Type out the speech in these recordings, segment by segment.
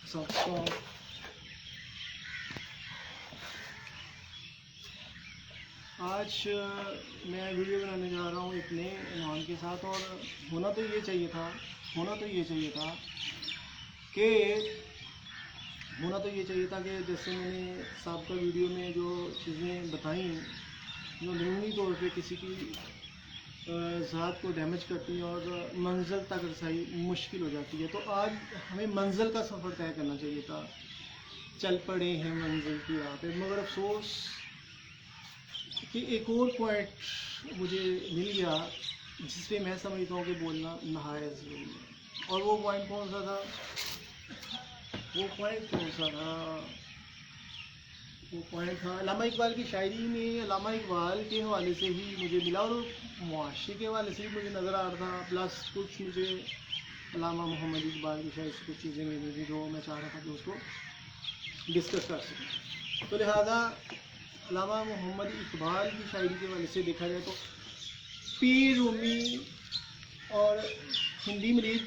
So, آج میں video بنانے جا رہا ہوں ایک نئے عنوان کے ساتھ، اور ہونا تو یہ چاہیے تھا کہ جیسے میں نے سابقہ ویڈیو میں جو چیزیں بتائیں جو لمحی طور پہ کسی کی ذات کو ڈیمیج کرتی ہیں اور منزل تک رسائی مشکل ہو جاتی ہے، تو آج ہمیں منزل کا سفر طے کرنا چاہیے تھا. چل پڑے ہیں منزل کی راہ پہ، مگر افسوس کہ ایک اور پوائنٹ مجھے مل گیا جس پہ میں سمجھتا ہوں کہ بولنا نہایت ضروری ہے. اور وہ پوائنٹ کون سا تھا؟ وہ پوائنٹ تھا علامہ اقبال کی شاعری میں. علامہ اقبال کے حوالے سے ہی مجھے ملا اور معاشرے کے حوالے سے بھی مجھے نظر آ رہا تھا، پلس کچھ مجھے علامہ محمد اقبال کی شاعری سے کچھ چیزیں ملی تھیں جو میں چاہ رہا تھا کہ اس کو ڈسکس کر سکیں. تو لہٰذا علامہ محمد اقبال کی شاعری کے حوالے سے دیکھا جائے تو پیر رومی اور ہندی مریض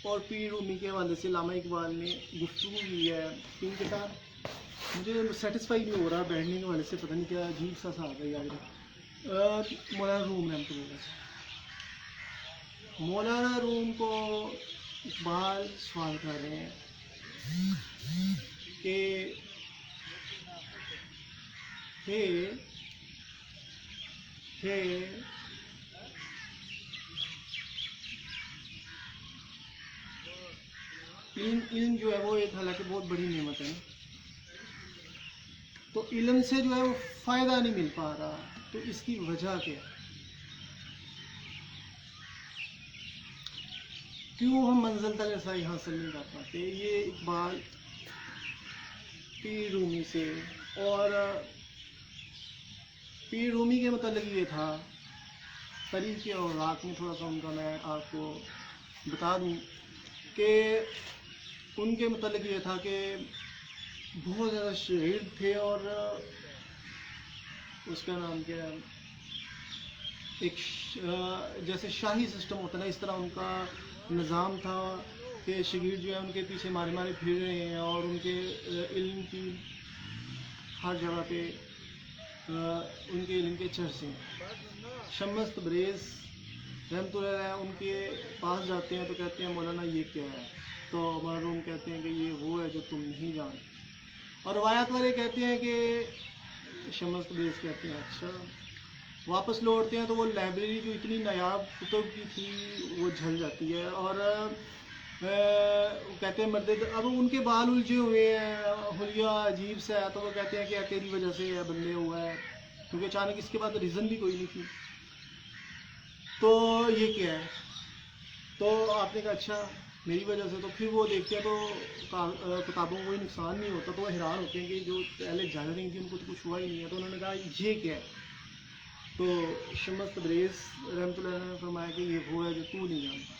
اور پیر رومی کے حوالے سے علامہ اقبال نے گفتگو کی ہے. تین کتاب مجھے سیٹسفائی نہیں ہو رہا بیٹھنے کے حوالے سے، پتہ نہیں کیا عجیب سا آ گیا یاد. مولانا روم رحمۃ اللہ علیہ، مولانا روم کو اقبال سوال کر رہے ہیں کہ علم جو ہے وہ ایک حالانکہ بہت بڑی نعمت ہے، تو علم سے جو ہے وہ فائدہ نہیں مل پا رہا، تو اس کی وجہ کیا ہے؟ کیوں ہم منزل تک رسائی حاصل نہیں کر پاتے؟ یہ اقبال پیر رومی سے، اور پیر رومی کے متعلق یہ تھا، تاریخ کے اوراق میں تھوڑا سا ان کا میں آپ کو بتا دوں کہ ان کے متعلق یہ تھا کہ بہت زیادہ شاعر تھے، اور اس کا نام کیا ہے، ایک جیسے شاہی سسٹم ہوتا ہے نا، اس طرح ان کا نظام تھا کہ شاگرد جو ہے ان کے پیچھے مارے مارے پھر رہے ہیں، اور ان کے علم کی ہر جگہ پہ ان کے علم کے چرچے ہیں. شمس تبریز رحمۃ اللہ علیہ ان کے پاس جاتے ہیں تو کہتے ہیں مولانا یہ کیا ہے؟ تو مولانا روم کہتے ہیں کہ یہ وہ ہے جو تم نہیں جانتے. اور روایات والے کہتے ہیں کہ شمس تبریز کہتے ہیں اچھا. واپس لوٹتے ہیں تو وہ لائبریری جو اتنی نایاب کتب کی تھی وہ جھل جاتی ہے، اور کہتے ہیں مردے اب ان کے بال الجھے ہوئے ہیں، حلیہ عجیب سا ہے، تو وہ کہتے ہیں کہ تیری وجہ سے بدلے ہوا ہے، کیونکہ اچانک اس کے بعد ریزن بھی کوئی نہیں تھی. تو یہ کیا ہے؟ تو آپ نے کہا اچھا میری وجہ سے. تو پھر وہ دیکھتے ہیں تو کتابوں کو کوئی نقصان نہیں ہوتا، تو وہ حیران ہوتے ہیں کہ جو پہلے جل رہی تھی ان کو تو کچھ ہوا ہی نہیں ہے. تو انہوں نے کہا یہ کیا ہے؟ تو شمس تبریز رحمۃ اللہ علیہ نے فرمایا کہ یہ وہ ہے جو تو نہیں جانتا.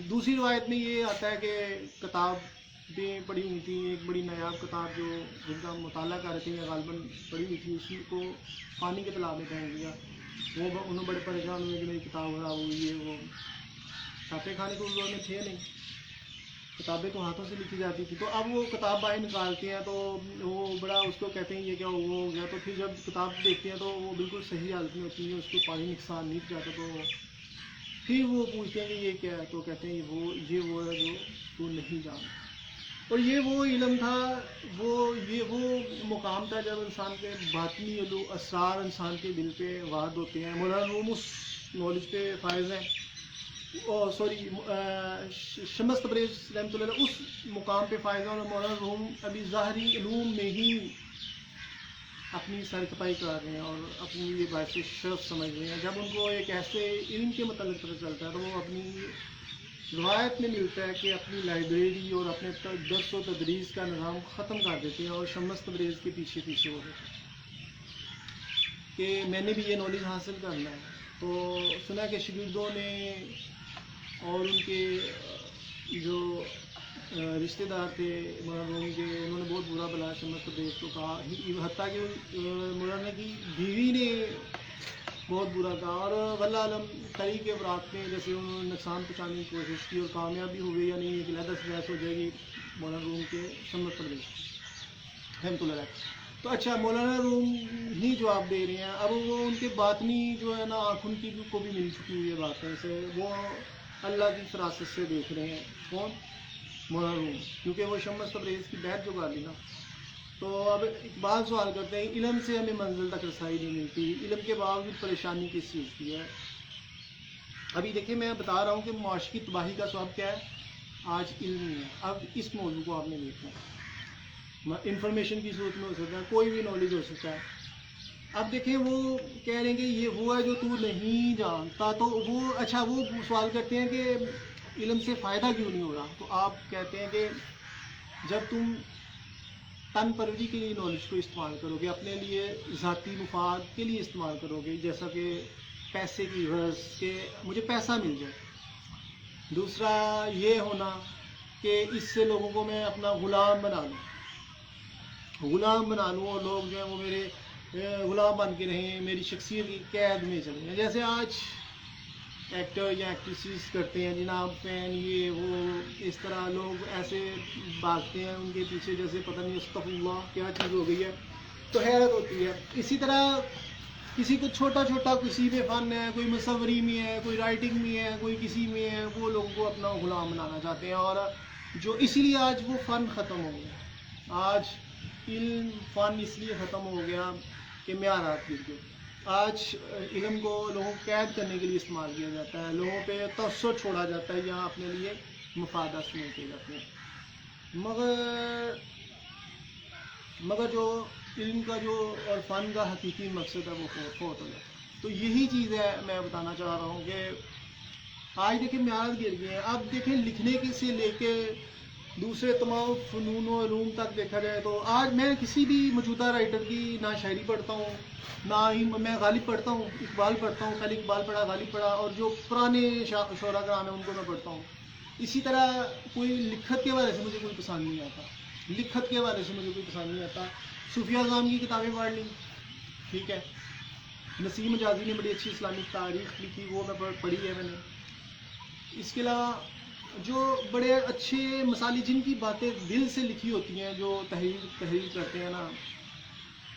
دوسری روایت میں یہ آتا ہے کہ کتابیں پڑھی ہوئی تھیں، ایک بڑی نایاب کتاب جو جن کا مطالعہ کر رہے تھے یا غالباً پڑھی ہوئی تھی، اسی کو پانی کے تالاب میں پھینک دیا. وہ انہوں بڑے پریشان ہوئے کہ میری کتاب خراب ہوئی ہے. وہ چھاپے کھانے کو اس دور میں تھے نہیں، کتابیں تو ہاتھوں سے لکھی جاتی تھی. تو اب وہ کتاب باہر نکالتے ہیں تو وہ بڑا اس کو کہتے ہیں یہ کیا وہ ہو گیا. تو پھر جب کتاب دیکھتے ہیں تو وہ بالکل صحیح حالت میں ہوتی ہے، اس کو پانی نقصان نہیں جاتا. تو پھر وہ پوچھتے ہیں کہ یہ کیا ہے؟ تو کہتے ہیں یہ وہ ہے جو تو نہیں جانتا. اور یہ وہ علم تھا، یہ وہ مقام تھا جب انسان کے باطنی اسرار انسان کے دل پہ وارد ہوتے ہیں. مولانا روم اس نالج پہ فائز ہیں، شمس تبریز رحمۃ اللہ علیہ اس مقام پہ فائز ہیں، اور مولانا روم ابھی ظاہری علوم میں ہی اپنی سرکپائی کر رہے ہیں اور اپنی یہ باعث شرف سمجھ رہے ہیں. جب ان کو ایک ایسے علم کے متعلق پتہ چلتا ہے تو وہ اپنی روایت میں ملتا ہے کہ اپنی لائبریری اور اپنے درس و تدریس کا نظام ختم کر دیتے ہیں اور شمس تبریز کے پیچھے ہو جاتے ہیں کہ میں نے بھی یہ نالج حاصل کرنا ہے. تو سنا کہ شاگردوں نے اور ان کے جو رشتہ دار تھے مولانا روم کے، انہوں نے بہت برا بلا شمس تبریز کو کہا، حتیٰ کہ مولانا کی بیوی نے بہت برا کہا. اور واللہ عالم تاریخ کے اوراق میں جیسے انہوں نے نقصان پہنچانے کی کوشش کی اور کامیابی ہو گئی یا نہیں، ایک علیحدہ سے بحث ہو جائے گی. مولانا روم کے شمس تبریز رحمۃ اللہ علیہ. تو اچھا مولانا روم ہی جواب دے رہے ہیں. اب وہ ان کے باطنی جو ہے نا آنکھ ان کی کو بھی مل چکی ہوئی ہے باتیں سے, وہ اللہ کی فراست سے دیکھ رہے ہیں. کون؟ مولانا روم, کیونکہ وہ شمس تبریز کی بیعت جو کر لی نا. تو اب اقبال سوال کرتے ہیں علم سے ہمیں منزل تک رسائی نہیں ملتی, علم کے باوجود پریشانی کس چیز کی ہے. ابھی دیکھیں میں بتا رہا ہوں کہ معاشی کی تباہی کا سبب کیا ہے, آج علم نہیں ہے. اب اس موضوع کو آپ نے دیکھنا ہے, انفارمیشن کی صورت میں ہو سکتا ہے, کوئی بھی نالج ہو سکتا ہے. اب دیکھیں وہ کہہ رہے ہیں کہ یہ وہ ہے جو تو نہیں جانتا, تو وہ اچھا وہ سوال کرتے ہیں کہ علم سے فائدہ کیوں نہیں ہو رہا. تو آپ کہتے ہیں کہ جب تم تن پروری کے لیے نالج کو استعمال کرو گے, اپنے لیے ذاتی مفاد کے لیے استعمال کرو گے, جیسا کہ پیسے کی غرض کہ مجھے پیسہ مل جائے, دوسرا یہ ہونا کہ اس سے لوگوں کو میں اپنا غلام بنا لوں اور لوگ جو ہیں وہ میرے غلام بن کے رہیں, میری شخصیت کی قید میں چلیں. جیسے آج ایکٹر یا ایکٹریسز کرتے ہیں جناب فین یہ وہ, اس طرح لوگ ایسے بھاگتے ہیں ان کے پیچھے جیسے پتہ نہیں استغفر اللہ کیا چیز ہو گئی ہے. تو حیرت ہوتی ہے. اسی طرح کسی کو چھوٹا کسی میں فن ہے, کوئی مصوری میں ہے, کوئی رائٹنگ میں ہے, کوئی کسی میں ہے, وہ لوگوں کو اپنا غلام بنانا چاہتے ہیں. اور جو اسی لیے آج وہ فن ختم ہو گیا. آج علم فن اس لیے ختم ہو گیا کہ معیارات گر گئے. آج علم کو لوگوں کو قید کرنے کے لیے استعمال کیا جاتا ہے, لوگوں پہ تاثر چھوڑا جاتا ہے یا اپنے لیے مفادات سمجھ کیے جاتے ہیں. مگر جو علم کا جو اور فن کا حقیقی مقصد ہے وہ فوت ہو جاتا ہے. تو یہی چیز ہے میں بتانا چاہ رہا ہوں کہ آج دیکھیں معیارات گر گئے ہیں. اب دیکھیں لکھنے کے سے لے کے دوسرے تمام فنون و علوم تک دیکھا جائے تو آج میں کسی بھی موجودہ رائٹر کی نہ شاعری پڑھتا ہوں, نہ ہی میں غالب پڑھتا ہوں, اقبال پڑھتا ہوں, پہلے اقبال پڑھا, غالب پڑھا, اور جو پرانے شعراء کرام ہیں ان کو میں پڑھتا ہوں. اسی طرح کوئی لکھت کے حوالے سے مجھے کوئی پسند نہیں آتا. صوفیہ اعظام کی کتابیں پڑھ لیں, ٹھیک ہے. نسیم حجازی نے بڑی اچھی اسلامک تاریخ لکھی, وہ میں پڑھی ہے میں نے. اس کے علاوہ جو بڑے اچھے مثالی جن کی باتیں دل سے لکھی ہوتی ہیں, جو تحریر کرتے ہیں نا,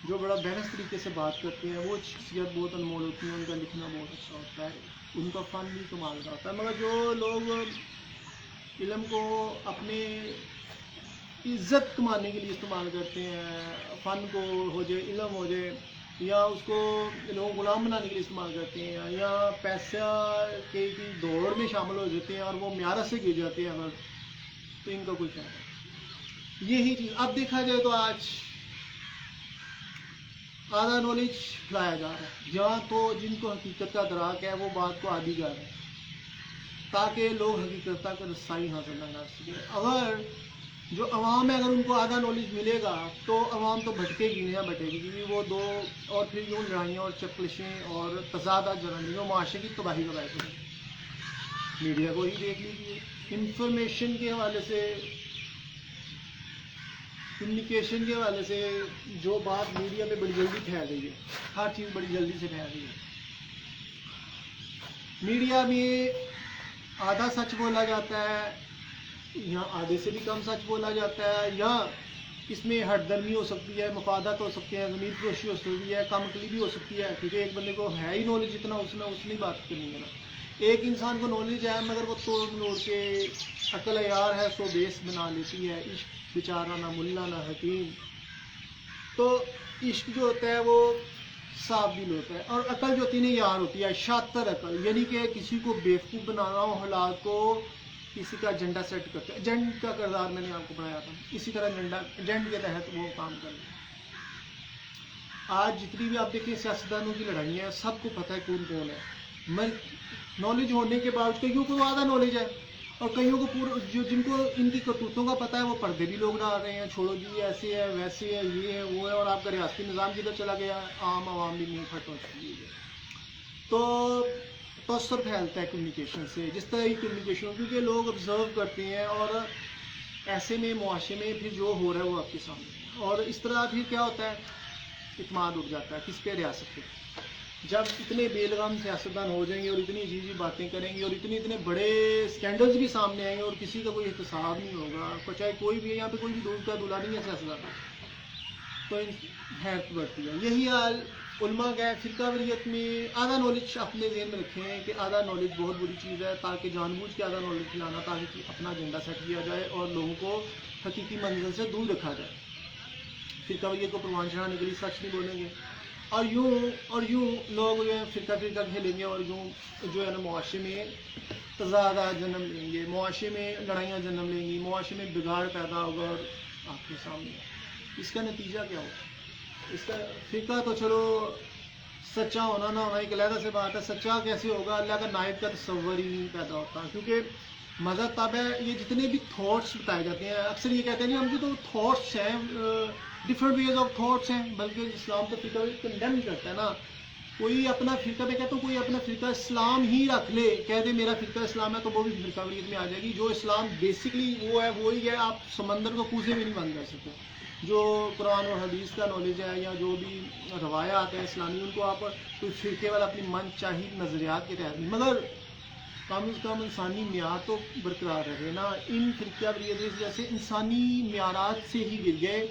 جو بڑا بحث طریقے سے بات کرتے ہیں, وہ شخصیت بہت انمول ہوتی ہے, ان کا لکھنا بہت اچھا ہوتا ہے, ان کا فن بھی کمال کا ہوتا ہے. مگر جو لوگ علم کو اپنے عزت کمانے کے لیے استعمال کرتے ہیں, فن کو ہو جائے علم ہو جائے, یا اس کو لوگ غلام بنانے کے لیے استعمال کرتے ہیں, یا پیسہ کی دوڑ میں شامل ہو جاتے ہیں اور وہ معیار سے گر جاتے ہیں اگر, تو ان کا کوئی فائدہ نہیں. یہی چیز اب دیکھا جائے تو آج آدھا نالج پھیلایا جا رہا ہے, جہاں تو جن کو حقیقت کا ادراک ہے وہ بات کو آدھی کر رہے ہیں تاکہ لوگ حقیقت تک رسائی حاصل نہ کر سکیں. اگر جو عوام ہے اگر ان کو آدھا نالج ملے گا تو عوام تو بھٹکے گی کیونکہ وہ دو اور پھر یوں لڑائیاں اور چکلشیں اور تضادات جنم جو معاشرے کی تباہی کا باعث ہے. میڈیا کو ہی دیکھ لیجیے, انفارمیشن کے حوالے سے, کمیونیکیشن کے حوالے سے جو بات میڈیا پہ بڑی جلدی پھیل رہی ہے, ہر چیز بڑی جلدی سے پھیل رہی ہے. میڈیا میں آدھا سچ بولا جاتا ہے یا آدھے سے بھی کم سچ بولا جاتا ہے, یا اس میں ہٹ درمی ہو سکتی ہے, مفادات ہو سکتے ہیں, ضمیر فروشی ہو سکتی ہے, کم عقلی بھی ہو سکتی ہے, کیونکہ ایک بندے کو ہے ہی نالج اتنا اس نے بات کرنی ہے نا. ایک انسان کو نالج ہے مگر وہ توڑ مروڑ کے عقل یار ہے سو بیس بنا لیتی ہے. عشق بیچارہ نہ ملا نہ حکیم. تو عشق جو ہوتا ہے وہ صاف دل ہوتا ہے, اور عقل جو ہوتی ہے یار ہوتی ہے شاطر عقل, یعنی کہ کسی کو بیوقوف بنانا ہو, حالات کو کسی کا ایجنڈا سیٹ کرتا ہے. ایجنٹ کا کردار میں نے آپ کو بنایا تھا, اسی طرح ایجنٹ کے تحت وہ کام کرنا. آج جتنی بھی آپ دیکھیں سیاستدانوں کی لڑائیاں ہیں, سب کو پتہ ہے کون ہے. نالج ہونے کے باوجود کئیوں کو آدھا نالج ہے, اور کئیوں کو پورا جن کو ان کی کرتوتوں کا پتہ ہے وہ پردے بھی لوگ ڈال رہے ہیں, چھوڑو جی ایسے ہے ویسے ہے یہ ہے وہ ہے, اور آپ کا ریاستی نظام جدھر چلا گیا عام عوام بھی منہ پھٹ ہو چکی ہے. تو تاثر پھیلتا ہے کمیونیکیشن سے, جس طرح کی کمیونیکیشن, کیونکہ لوگ آبزرو کرتے ہیں اور ایسے میں معاشرے میں پھر جو ہو رہا ہے وہ آپ کے سامنے, اور اس طرح پھر کیا ہوتا ہے, اعتماد اٹھ جاتا ہے کس پہ, ریاست پہ. جب اتنے بیلغم سیاستدان ہو جائیں گے اور اتنی عجیب باتیں کریں گے اور اتنے بڑے اسکینڈلز بھی سامنے آئیں گے اور کسی کا کوئی احتساب نہیں ہوگا، چاہے کوئی بھی ہے، یہاں پہ کوئی بھی دودھ کا دلہا نہیں ہے سیاستدان، تو حیرت بڑھتی ہے۔ یہی حال علماء کا ہے۔ فرقہ واریت میں آدھا نالج اپنے ذہن میں رکھیں کہ آدھا نالج بہت بری چیز ہے، تاکہ جان بوجھ کے آدھا نالج پھیلانا تاکہ اپنا ایجنڈا سیٹ کیا جائے اور لوگوں کو حقیقی منزل سے دور رکھا جائے۔ فرقہ واریت کو پروان چڑھانے کے لیے سچ نہیں بولیں گے، اور یوں لوگ جو ہے فرقہ کھیلیں گے، اور یوں جو ہے نا معاشرے میں تضادات جنم لیں گے، معاشرے میں لڑائیاں جنم لیں گی، معاشرے میں بگاڑ پیدا ہوگا، اور آپ کے سامنے اس کا نتیجہ کیا ہوگا؟ اس کا فرقہ تو چلو سچا ہونا نہ ہونا ایک علیحدہ سے بات ہے، سچا کیسے ہوگا؟ اللہ کا نائب کا تصور ہی نہیں پیدا ہوتا، کیونکہ مذہب تب ہے یہ جتنے بھی تھاٹس بتائے جاتے ہیں، اکثر یہ کہتے ہیں نہیں ہم کی تو تھاٹس ہیں، ڈفرینٹ ویز آف تھاٹس ہیں، بلکہ اسلام تو فرقہ کنڈیم کرتا ہے نا۔ کوئی اپنا فرقہ میں کہتا ہوں کوئی اپنا فرقہ اسلام ہی رکھ لے، کہہ دے میرا فرقہ اسلام ہے، تو وہ بھی فرقہ واریت میں آ جائے گی۔ جو اسلام بیسکلی وہ ہے وہی ہے، آپ سمندر کو کوزے میں نہیں بند کر سکتے۔ جو قرآن اور حدیث کا نالج ہے یا جو بھی روایات ہیں اسلامی، ان کو آپ کوئی فرقے والا اپنی من چاہی نظریات کے تحت نہیں، مگر کم از کم انسانی معیار تو برقرار رہے نا۔ ان فرقہ واریت جیسے انسانی معیارات سے ہی گر گئے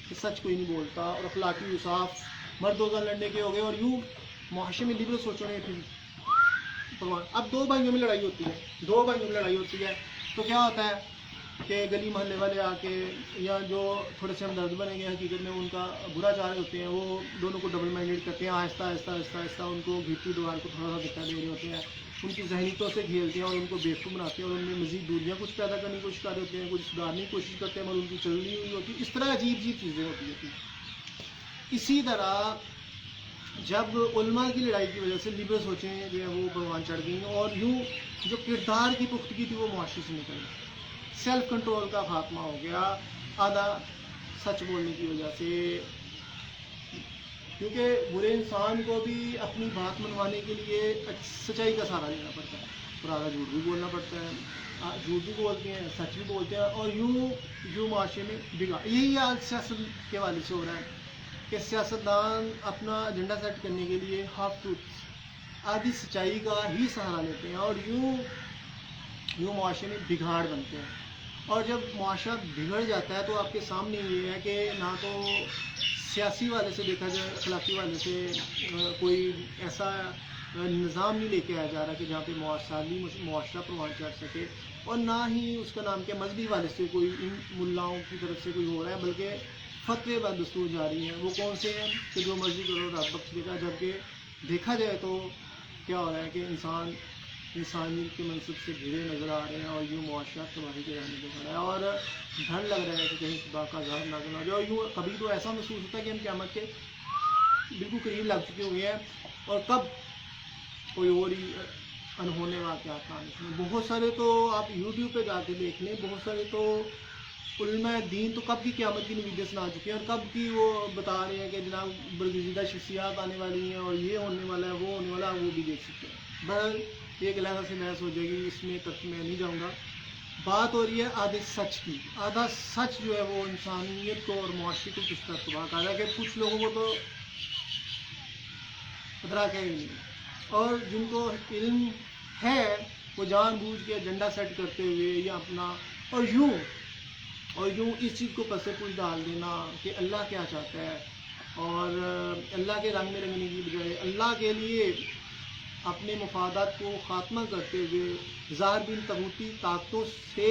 کہ سچ کوئی نہیں بولتا، اور اخلاقی انصاف مردوں کا لڑنے کے ہو گئے، اور یوں معاشرے میں لبرل سوچوں نے پھر اب دو بھائیوں میں لڑائی ہوتی ہے تو کیا ہوتا ہے کہ گلی محلے والے آ کے یا جو تھوڑے سے ہمدرد بنیں گے حقیقت میں ان کا برا چاہ رہے ہوتے ہیں، وہ دونوں کو ڈبل مائنڈیڈ کرتے ہیں، آہستہ آہستہ ان کو گھیٹی دیوار کو تھوڑا سا دھکا دے رہے ہوتے ہیں، ان کی ذہنیتوں سے کھیلتے ہیں اور ان کو بیوقوف بناتے ہیں، اور ان میں مزید دوریاں کچھ پیدا کرنے کی کوشش کر رہے ہوتے ہیں، کچھ سدھارنے کی کوشش کرتے ہیں، اور ان کی چلنی ہوئی ہوتی ہے، اس طرح عجیب چیزیں ہوتی ہیں۔ اسی طرح جب علماء کی لڑائی کی وجہ سے لبرل سوچیں جو ہے وہ پروان چڑھ گئیں، اور یوں جو کردار کی پختگی تھی وہ معاشرے سے نکل گئی، سیلف کنٹرول کا خاتمہ ہو گیا، آدھا سچ بولنے کی وجہ سے، کیونکہ برے انسان کو بھی اپنی بات منوانے کے لیے سچائی کا سہارا لینا پڑتا ہے، اور آدھا جھوٹ بھی بولنا پڑتا ہے، جھوٹ بھی بولتے ہیں سچ بھی بولتے ہیں، اور یوں معاشرے میں بگاڑ۔ یہی حال سیاست کے حوالے سے ہو رہا ہے کہ سیاستدان اپنا ایجنڈا سیٹ کرنے کے لیے ہاف ٹروتھ آدھی سچائی کا ہی سہارا لیتے ہیں، اور یوں معاشرے میں بگاڑ بنتے ہیں، اور جب معاشرہ بگڑ جاتا ہے تو آپ کے سامنے یہ ہے کہ نہ تو سیاسی والے سے دیکھا جائے، اخلاقی والے سے کوئی ایسا نظام نہیں لے کے آیا جا رہا کہ جہاں پہ معاشرہ پروان چڑھ سکے، اور نہ ہی اس کا نام کیا مذہبی والے سے کوئی ان ملاؤں کی طرف سے کوئی ہو رہا ہے، بلکہ فتوے بد دستور جاری ہیں۔ وہ کون سے ہیں کہ جو مرضی کرو رب بخش دے گا، جبکہ دیکھا جائے تو کیا ہو رہا ہے کہ انسانیت کے منصب سے گھرے نظر آ رہے ہیں، اور یوں معاشرہ تباہی کے رہنے کو کھڑا ہے، اور ڈر لگ رہا ہے کہ کہیں خدا کا عذاب نازل ہو جائے، اور یوں کبھی تو ایسا محسوس ہوتا ہے کہ ہم قیامت کے بالکل قریب لگ چکے ہوئے ہیں، اور کب کوئی اور ہی انہونے واقعات آنے۔ بہت سارے تو آپ یوٹیوب پہ جا کے دیکھ لیں، بہت سارے تو علماء دین تو کب کی قیامت کی نویدیں سنا چکے ہیں، اور کب کی وہ بتا رہے ہیں کہ جناب برگزیدہ شخصیات آنے والی ہیں، اور یہ ہونے والا ہے، وہ ہونے والا ہے، وہ بھی دیکھ سکتے ہیں۔ بہرحال ایک علیحدہ سے بحث ہو جائے گی، اس میں تک میں نہیں جاؤں گا۔ بات ہو رہی ہے آدھے سچ کی۔ آدھا سچ جو ہے وہ انسانیت کو اور معاشرے کو کس طرح تباہ کر رہا ہے کہ کچھ لوگوں کو تو ادراک ہے ہی نہیں، اور جن کو علم ہے وہ جان بوجھ کے ایجنڈا سیٹ کرتے ہوئے یا اپنا اور یوں اس چیز کو پس پوچھ ڈال دینا کہ اللہ کیا چاہتا ہے، اور اللہ کے رنگ میں رنگنے کی بجائے اللہ کے لیے اپنے مفادات کو خاتمہ کرتے ہوئے ظاہر بن طاغوتی طاقتوں سے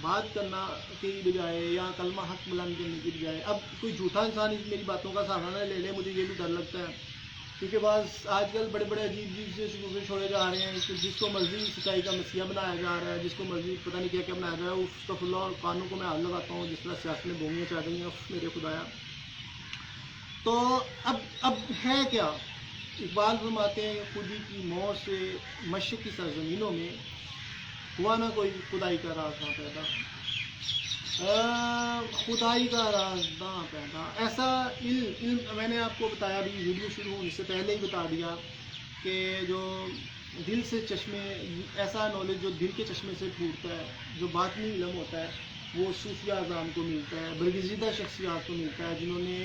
بات کرنا کی بجائے یا کلمہ حق بلند کرنے کی بجائے اب کوئی جھوٹا انسان میری باتوں کا سہارا نہ لے لے، مجھے یہ بھی ڈر لگتا ہے، کیونکہ بعض آج کل بڑے بڑے عجیب سے شکوفے چھوڑے جا رہے ہیں کہ جس کو مرضی سچائی کا مسیحا بنایا جا رہا ہے، جس کو مرضی پتہ نہیں کیا کیا بنایا جا رہا ہے، اس کا اور کانوں کو میں ہاتھ لگاتا ہوں، جس طرح سیاست میں بومیاں چاہ رہی ہیں میرے خدایا۔ تو اب ہے کیا؟ اقبال فرماتے ہیں خودی کی موت سے مشرق کی سرزمینوں میں ہوا نہ کوئی خدائی کا راز نہ پیدا، خدائی کا راز نہ پیدا۔ ایسا علم میں نے آپ کو بتایا بھی، ویڈیو شروع ہونے سے پہلے ہی بتا دیا کہ جو دل سے چشمے، ایسا نالج جو دل کے چشمے سے پھوٹتا ہے، جو باطنی علم ہوتا ہے، وہ صوفیہ اعظام کو ملتا ہے، برگزیدہ شخصیات کو ملتا ہے، جنہوں نے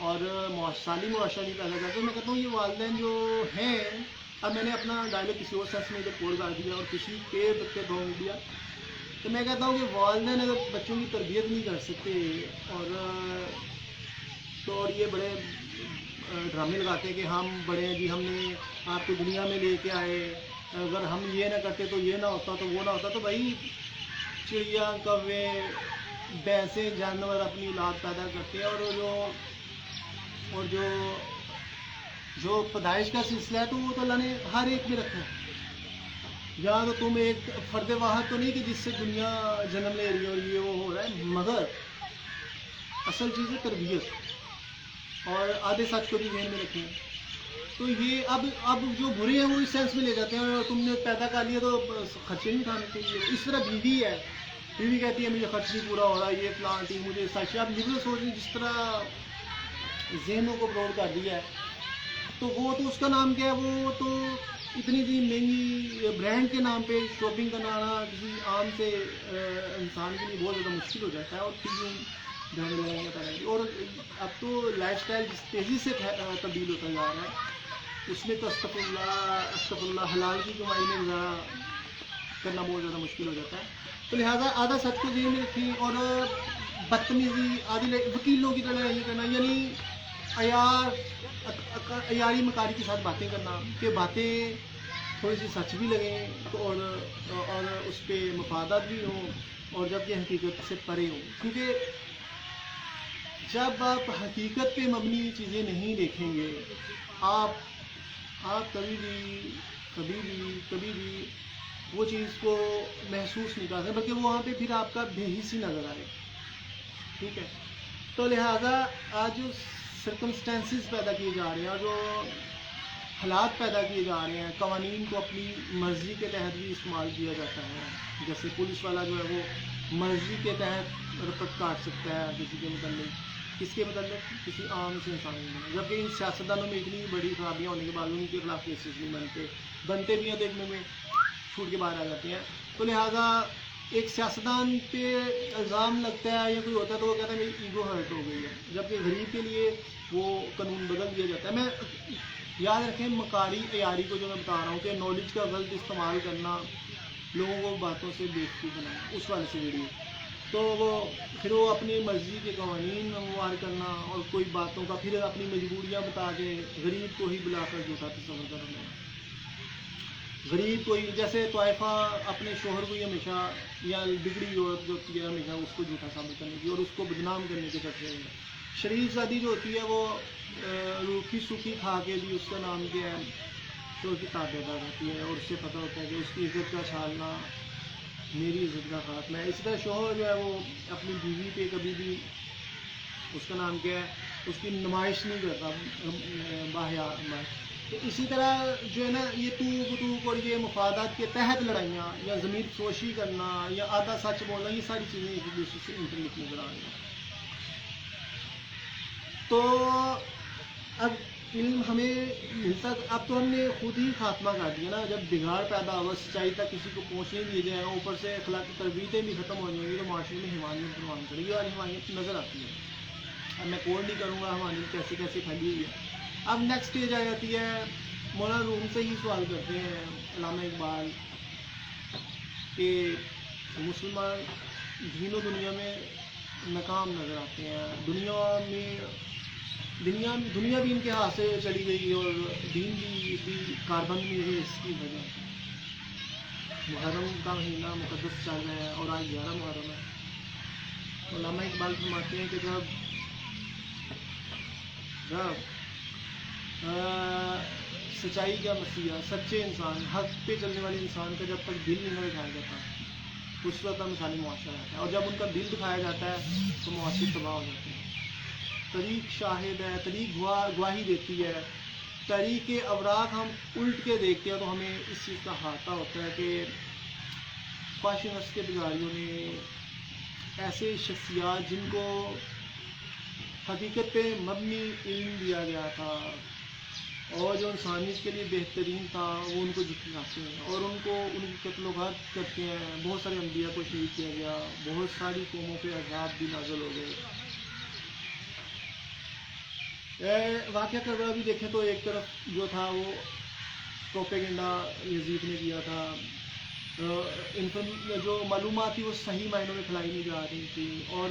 اور سالی معاشرہ نہیں پیدا کرتے. میں کہتا ہوں یہ والدین جو ہیں, اب میں نے اپنا ڈائلیگ کسی اور سینس میں ادھر کوڈ کر دیا اور کسی کے بچے ڈھونگ دیا, تو میں کہتا ہوں کہ والدین اگر بچوں کی تربیت نہیں کر سکتے اور یہ بڑے ڈرامے لگاتے ہیں کہ ہم بڑے ہیں جی, ہم نے آپ کو دنیا میں لے کے آئے, اگر ہم یہ نہ کرتے تو یہ نہ ہوتا, تو وہ نہ ہوتا. تو بھائی چڑیا, کوے, بھینسیں, جانور اپنی اولاد پیدا کرتے ہیں, اور جو پیدائش کا سلسلہ ہے تو وہ تو اللہ نے ہر ایک میں رکھا ہے. یہاں تو تم ایک فرد واحد تو نہیں کہ جس سے دنیا جنم لے رہی ہے اور یہ وہ ہو رہا ہے, مگر اصل چیز ہے تربیت, اور آدھے سچ کو بھی ذہن میں رکھیں. تو یہ اب جو برے ہیں وہ اس سینس میں لے جاتے ہیں, اور تم نے پیدا کر لیا تو خرچے نہیں اٹھانے چاہیے. اس طرح بیوی ہے, بیوی کہتی ہے مجھے خرچ نہیں پورا ہو رہا, یہ پلانٹ ہی مجھے سچ. اب لبرل سوچ رہی جس طرح ذہنوں کو بروڈ کر دیا ہے, تو وہ تو اس کا نام کیا ہے, وہ تو اتنی مہنگی برانڈ کے نام پہ شاپنگ کرنا کسی عام سے انسان کے لیے بہت زیادہ مشکل ہو جاتا ہے. اور پھر اور اب تو لائف اسٹائل جس تیزی سے تبدیل ہوتا جا رہا ہے, اس میں تو استغفر اللہ حلال کی کمائی میں گزارا کرنا بہت زیادہ مشکل ہو جاتا ہے. تو لہٰذا آدھا سچ کو ذہن میں رکھیں, اور بدتمیزی آدھی وکیلوں کی طرح یہ کرنا, یعنی عیاری مکاری کے ساتھ باتیں کرنا کہ باتیں تھوڑی سی سچ بھی لگیں اور اس پہ مفادات بھی ہوں, اور جب یہ حقیقت سے پرے ہوں. کیونکہ جب آپ حقیقت پہ مبنی چیزیں نہیں دیکھیں گے, آپ کبھی بھی وہ چیز کو محسوس نہیں کر سکتے, بلکہ وہاں پہ پھر آپ کا بے حسی نظر آئے. ٹھیک ہے, تو لہٰذا آج جو سرکمسٹینسز پیدا کیے جا رہے ہیں اور جو حالات پیدا کیے جا رہے ہیں, قوانین کو اپنی مرضی کے تحت بھی استعمال کیا جاتا ہے. جیسے پولیس والا جو ہے وہ مرضی کے تحت رپٹ کاٹ سکتا ہے کسی کے متعلق, کسی عام سے انسان نہیں, جبکہ ان سیاستدانوں میں اتنی بڑی خرابیاں ہونے کے بعد ان کے خلاف کیسز نہیں بنتے بھی ہیں, دیکھنے میں چھوٹ کے باہر آ جاتے ہیں. تو لہٰذا ایک سیاستدان پہ الزام لگتا ہے یا کوئی ہوتا ہے تو وہ کہتا ہے میری ایگو ہرٹ ہو گئی ہے, جبکہ غریب کے لیے وہ قانون بدل دیا جاتا ہے. میں یاد رکھیں مکاری عیاری کو جو میں بتا رہا ہوں کہ نالج کا غلط استعمال کرنا, لوگوں کو باتوں سے بیوقوف بنانا, اس والے سے ویڈیو, تو پھر وہ اپنی مرضی کے قوانین نموار کرنا اور کوئی باتوں کا پھر اپنی مجبوریاں بتا کے غریب کو ہی بلا کر جھوٹا تصور کرنا. غریب کو ہی, جیسے طائفہ اپنے شوہر کو ہی ہمیشہ, یا بگڑی عورت جو ہوتی ہے ہمیشہ اس کو جھوٹا ثابت کرنے کی اور اس کو بدنام کرنے کے چکر میں. شریف زادی جو ہوتی ہے وہ روکھی سوکھی کھا کے بھی اس کا نام کیا ہے شوہر کی تابع دار ہوتی ہے, اور اس سے پتہ ہوتا ہے کہ اس کی عزت کا چھالنا میری عزت کا خاتمہ ہے. اسی طرح شوہر جو ہے وہ اپنی بیوی پہ کبھی بھی اس کا نام کیا ہے اس کی نمائش نہیں کرتا باحیا. تو اسی طرح جو ہے نا یہ توق اور یہ مفادات کے تحت لڑائیاں یا ضمیر فروشی کرنا یا آدھا سچ بولنا, یہ ساری چیزیں ایک دوسرے سے انٹرلنک نظر آ رہی ہیں. تو اب علم ہمیں ملتا, اب تو ہم نے خود ہی خاتمہ کر دیا نا. جب بگاڑ پیدا ہوا, سچائی تک کسی کو پہنچنے نہیں دیا جائے گا, اوپر سے اخلاقی تربیتیں بھی ختم ہو جائیں گی, تو معاشرے میں حیوانیت پروان کرے گی, اور حیوانیت نظر آتی ہے. اب میں کوڈ نہیں کروں گا حیوانیت کیسے کیسے پھیلی ہوئی ہے. اب نیکسٹ اسٹیج آ جاتی ہے, مولانا روم سے ہی سوال کرتے ہیں علامہ اقبال کہ مسلمان دین و دنیا میں ناکام نظر آتے ہیں, دنیا بھی ان کے ہاتھ سے چلی گئی اور دین بھی کاربن میں ہے. اس کی وجہ محرم کا مہینہ مقدس چل رہا ہے اور آج 11 محرم ہے. علامہ اقبال فرماتے ہیں کہ جب سچائی کا مسیحا, سچے انسان, حق پہ چلنے والے انسان کا جب تک دل نہیں دکھایا جاتا اس وقت مثالی معاشرہ رہتا ہے, اور جب ان کا دل دکھایا جاتا ہے تو معاشرے تباہ ہو جاتے ہیں. تاریخ شاہد ہے, تاریخ گواہی دیتی ہے, تاریخ کے اوراق ہم الٹ کے دیکھتے ہیں تو ہمیں اس چیز کا احاطہ ہوتا ہے کہ فاشنس کے بگاڑیوں نے ایسے شخصیات جن کو حقیقت پہ مبنی علم دیا گیا تھا اور جو انسانیت کے لیے بہترین تھا وہ ان کو جھٹلاتے ہیں اور ان کی قتل و غارت کرتے ہیں. بہت سارے انبیاء کو شہید کیا گیا, بہت ساری قوموں پہ عذاب بھی نازل ہو گئے. واقعہ کربلا بھی دیکھیں تو ایک طرف جو تھا وہ پروپیگنڈا یزید نے کیا تھا، جو معلومات تھی وہ صحیح معنوں میں پھیلائی نہیں جا رہی تھی، اور